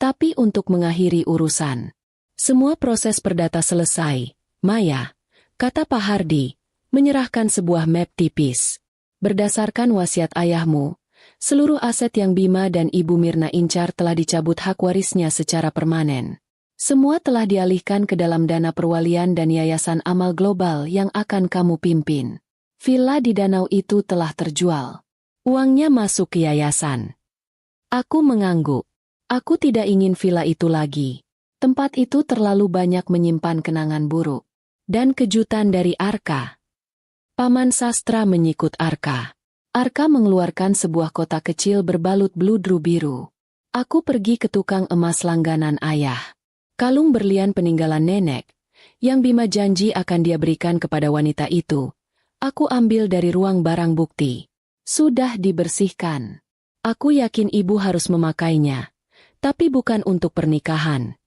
tapi untuk mengakhiri urusan. Semua proses perdata selesai, Maya, kata Pak Hardi, menyerahkan sebuah map tipis. Berdasarkan wasiat ayahmu, seluruh aset yang Bima dan Ibu Mirna incar telah dicabut hak warisnya secara permanen. Semua telah dialihkan ke dalam dana perwalian dan yayasan amal global yang akan kamu pimpin. Villa di danau itu telah terjual. Uangnya masuk ke yayasan. Aku mengangguk. Aku tidak ingin villa itu lagi. Tempat itu terlalu banyak menyimpan kenangan buruk. Dan kejutan dari Arka. Paman Sastra menyikut Arka. Arka mengeluarkan sebuah kotak kecil berbalut bludru biru. Aku pergi ke tukang emas langganan ayah. Kalung berlian peninggalan nenek, yang Bima janji akan dia berikan kepada wanita itu. Aku ambil dari ruang barang bukti. Sudah dibersihkan. Aku yakin ibu harus memakainya. Tapi bukan untuk pernikahan.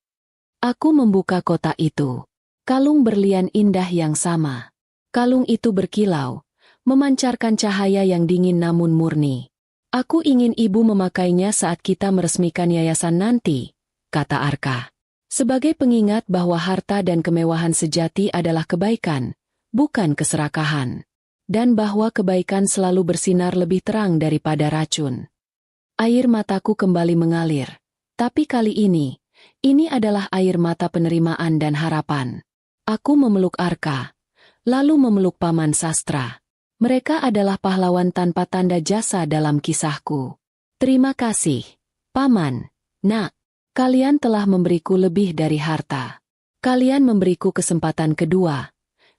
Aku membuka kotak itu. Kalung berlian indah yang sama. Kalung itu berkilau, memancarkan cahaya yang dingin namun murni. Aku ingin ibu memakainya saat kita meresmikan yayasan nanti, kata Arka. Sebagai pengingat bahwa harta dan kemewahan sejati adalah kebaikan, bukan keserakahan. Dan bahwa kebaikan selalu bersinar lebih terang daripada racun. Air mataku kembali mengalir. Tapi kali ini adalah air mata penerimaan dan harapan. Aku memeluk Arka, lalu memeluk Paman Sastra. Mereka adalah pahlawan tanpa tanda jasa dalam kisahku. Terima kasih, Paman, Nak. Kalian telah memberiku lebih dari harta. Kalian memberiku kesempatan kedua.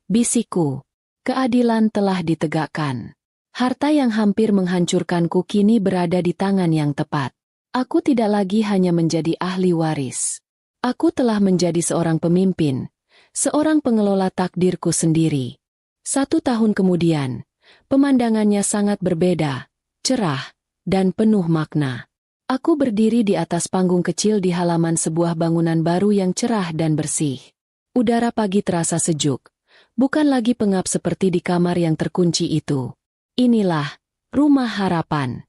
Bisikku, keadilan telah ditegakkan. Harta yang hampir menghancurkanku kini berada di tangan yang tepat. Aku tidak lagi hanya menjadi ahli waris. Aku telah menjadi seorang pemimpin, seorang pengelola takdirku sendiri. 1 tahun kemudian, pemandangannya sangat berbeda, cerah, dan penuh makna. Aku berdiri di atas panggung kecil di halaman sebuah bangunan baru yang cerah dan bersih. Udara pagi terasa sejuk, bukan lagi pengap seperti di kamar yang terkunci itu. Inilah Rumah Harapan.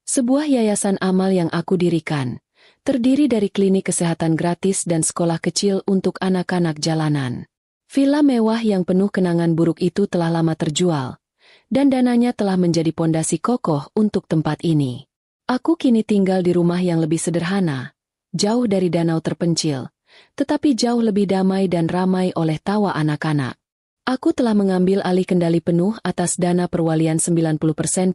Sebuah yayasan amal yang aku dirikan, terdiri dari klinik kesehatan gratis dan sekolah kecil untuk anak-anak jalanan. Villa mewah yang penuh kenangan buruk itu telah lama terjual, dan dananya telah menjadi pondasi kokoh untuk tempat ini. Aku kini tinggal di rumah yang lebih sederhana, jauh dari danau terpencil, tetapi jauh lebih damai dan ramai oleh tawa anak-anak. Aku telah mengambil alih kendali penuh atas dana perwalian 90%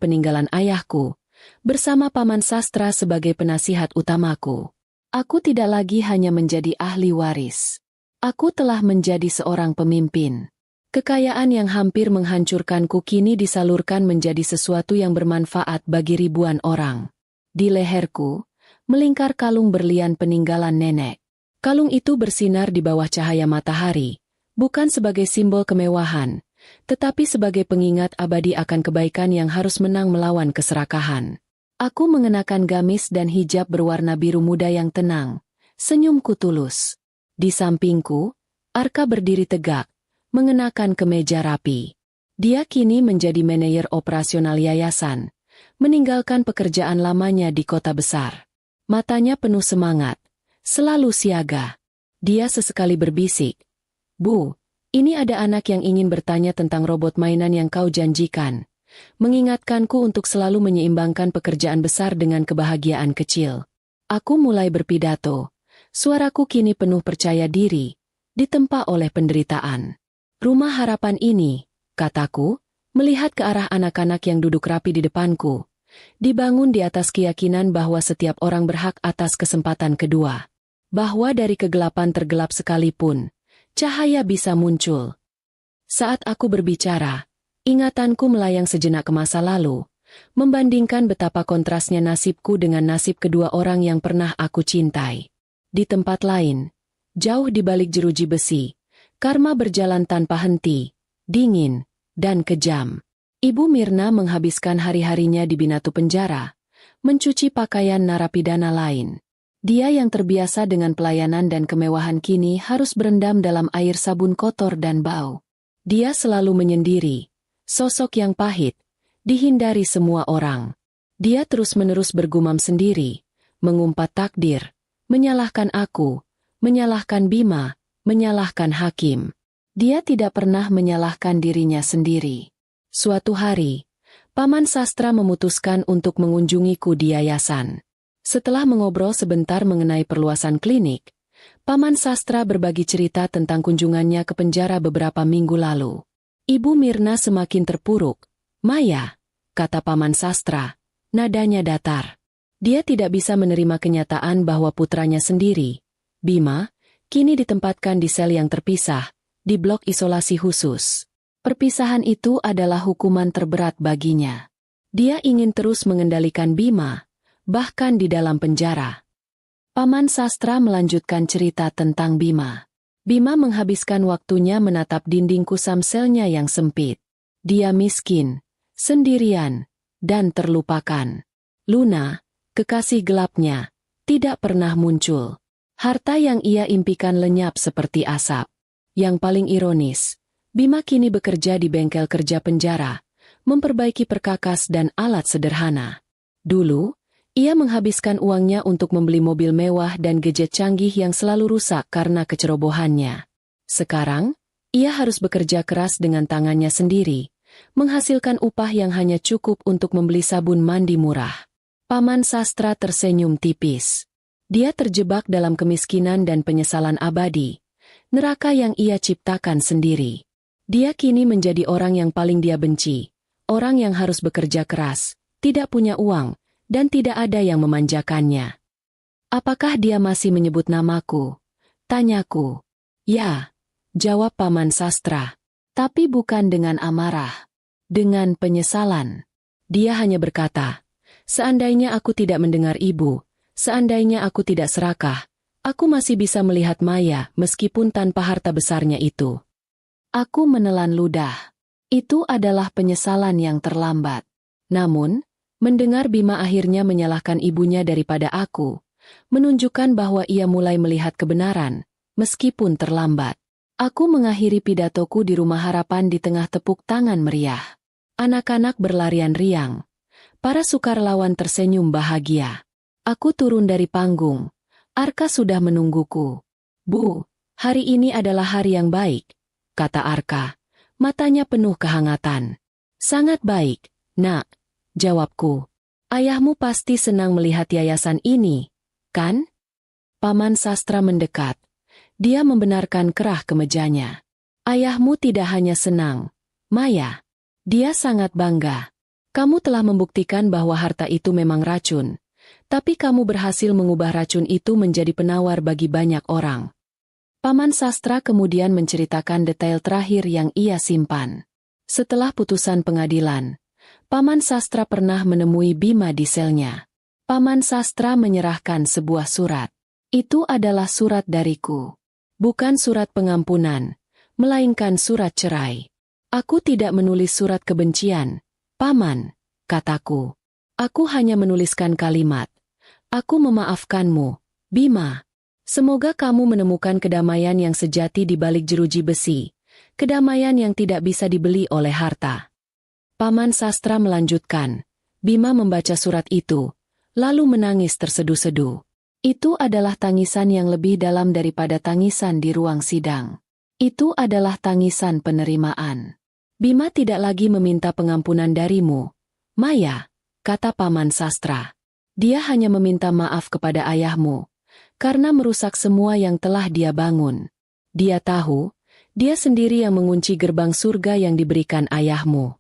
peninggalan ayahku, bersama Paman Sastra sebagai penasihat utamaku. Aku tidak lagi hanya menjadi ahli waris. Aku telah menjadi seorang pemimpin. Kekayaan yang hampir menghancurkanku kini disalurkan menjadi sesuatu yang bermanfaat bagi ribuan orang. Di leherku, melingkar kalung berlian peninggalan nenek. Kalung itu bersinar di bawah cahaya matahari, bukan sebagai simbol kemewahan, tetapi sebagai pengingat abadi akan kebaikan yang harus menang melawan keserakahan. Aku mengenakan gamis dan hijab berwarna biru muda yang tenang, senyumku tulus. Di sampingku, Arka berdiri tegak, mengenakan kemeja rapi. Dia kini menjadi manajer operasional yayasan, meninggalkan pekerjaan lamanya di kota besar. Matanya penuh semangat, selalu siaga. Dia sesekali berbisik, "Bu, ini ada anak yang ingin bertanya tentang robot mainan yang kau janjikan." Mengingatkanku untuk selalu menyeimbangkan pekerjaan besar dengan kebahagiaan kecil. Aku mulai berpidato. Suaraku kini penuh percaya diri, ditempa oleh penderitaan. "Rumah harapan ini," kataku, melihat ke arah anak-anak yang duduk rapi di depanku, dibangun di atas keyakinan bahwa setiap orang berhak atas kesempatan kedua. Bahwa dari kegelapan tergelap sekalipun, cahaya bisa muncul. Saat aku berbicara, ingatanku melayang sejenak ke masa lalu, membandingkan betapa kontrasnya nasibku dengan nasib kedua orang yang pernah aku cintai. Di tempat lain, jauh di balik jeruji besi, karma berjalan tanpa henti, dingin, dan kejam. Ibu Mirna menghabiskan hari-harinya di binatu penjara, mencuci pakaian narapidana lain. Dia yang terbiasa dengan pelayanan dan kemewahan kini harus berendam dalam air sabun kotor dan bau. Dia selalu menyendiri, sosok yang pahit, dihindari semua orang. Dia terus-menerus bergumam sendiri, mengumpat takdir, menyalahkan aku, menyalahkan Bima, menyalahkan hakim. Dia tidak pernah menyalahkan dirinya sendiri. Suatu hari, Paman Sastra memutuskan untuk mengunjungiku di yayasan. Setelah mengobrol sebentar mengenai perluasan klinik, Paman Sastra berbagi cerita tentang kunjungannya ke penjara beberapa minggu lalu. Ibu Mirna semakin terpuruk. "Maya," kata Paman Sastra, nadanya datar. Dia tidak bisa menerima kenyataan bahwa putranya sendiri, Bima, kini ditempatkan di sel yang terpisah, di blok isolasi khusus. Perpisahan itu adalah hukuman terberat baginya. Dia ingin terus mengendalikan Bima, bahkan di dalam penjara. Paman Sastra melanjutkan cerita tentang Bima. Bima menghabiskan waktunya menatap dinding kusam selnya yang sempit. Dia miskin, sendirian, dan terlupakan. Luna, kekasih gelapnya, tidak pernah muncul. Harta yang ia impikan lenyap seperti asap. Yang paling ironis, Bima kini bekerja di bengkel kerja penjara, memperbaiki perkakas dan alat sederhana. Dulu, ia menghabiskan uangnya untuk membeli mobil mewah dan gadget canggih yang selalu rusak karena kecerobohannya. Sekarang, ia harus bekerja keras dengan tangannya sendiri, menghasilkan upah yang hanya cukup untuk membeli sabun mandi murah. Paman Sastra tersenyum tipis. Dia terjebak dalam kemiskinan dan penyesalan abadi, neraka yang ia ciptakan sendiri. Dia kini menjadi orang yang paling dia benci, orang yang harus bekerja keras, tidak punya uang, dan tidak ada yang memanjakannya. "Apakah dia masih menyebut namaku?" tanyaku. "Ya," jawab Paman Sastra, "tapi bukan dengan amarah, dengan penyesalan." Dia hanya berkata, "Seandainya aku tidak mendengar ibu, seandainya aku tidak serakah, aku masih bisa melihat Maya meskipun tanpa harta besarnya itu." Aku menelan ludah. Itu adalah penyesalan yang terlambat. Namun, mendengar Bima akhirnya menyalahkan ibunya daripada aku, menunjukkan bahwa ia mulai melihat kebenaran, meskipun terlambat. Aku mengakhiri pidatoku di Rumah Harapan di tengah tepuk tangan meriah. Anak-anak berlarian riang. Para sukarelawan tersenyum bahagia. Aku turun dari panggung. Arka sudah menungguku. Bu, hari ini adalah hari yang baik, kata Arka. Matanya penuh kehangatan. Sangat baik, nak, jawabku. Ayahmu pasti senang melihat yayasan ini, kan? Paman Sastra mendekat. Dia membenarkan kerah kemejanya. Ayahmu tidak hanya senang, Maya. Dia sangat bangga. Kamu telah membuktikan bahwa harta itu memang racun. Tapi kamu berhasil mengubah racun itu menjadi penawar bagi banyak orang. Paman Sastra kemudian menceritakan detail terakhir yang ia simpan. Setelah putusan pengadilan, Paman Sastra pernah menemui Bima di selnya. Paman Sastra menyerahkan sebuah surat. Itu adalah surat dariku. Bukan surat pengampunan, melainkan surat cerai. Aku tidak menulis surat kebencian, Paman, kataku. Aku hanya menuliskan kalimat. Aku memaafkanmu, Bima. Semoga kamu menemukan kedamaian yang sejati di balik jeruji besi. Kedamaian yang tidak bisa dibeli oleh harta. Paman Sastra melanjutkan. Bima membaca surat itu, lalu menangis terseduh-seduh. Itu adalah tangisan yang lebih dalam daripada tangisan di ruang sidang. Itu adalah tangisan penerimaan. Bima tidak lagi meminta pengampunan darimu, Maya, kata Paman Sastra. Dia hanya meminta maaf kepada ayahmu, karena merusak semua yang telah dia bangun. Dia tahu, dia sendiri yang mengunci gerbang surga yang diberikan ayahmu.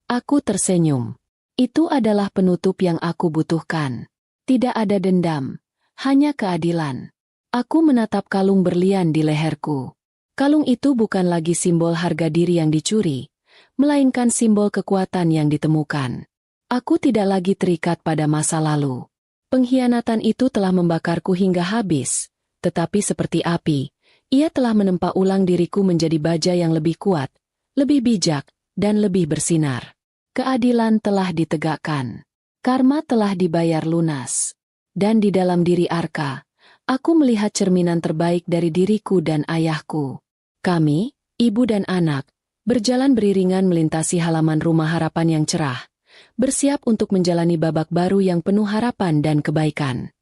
Aku tersenyum. Itu adalah penutup yang aku butuhkan. Tidak ada dendam. Hanya keadilan. Aku menatap kalung berlian di leherku. Kalung itu bukan lagi simbol harga diri yang dicuri, melainkan simbol kekuatan yang ditemukan. Aku tidak lagi terikat pada masa lalu. Pengkhianatan itu telah membakarku hingga habis, tetapi seperti api, ia telah menempa ulang diriku menjadi baja yang lebih kuat, lebih bijak, dan lebih bersinar. Keadilan telah ditegakkan. Karma telah dibayar lunas. Dan di dalam diri Arka, aku melihat cerminan terbaik dari diriku dan ayahku. Kami, ibu dan anak, berjalan beriringan melintasi halaman Rumah Harapan yang cerah, bersiap untuk menjalani babak baru yang penuh harapan dan kebaikan.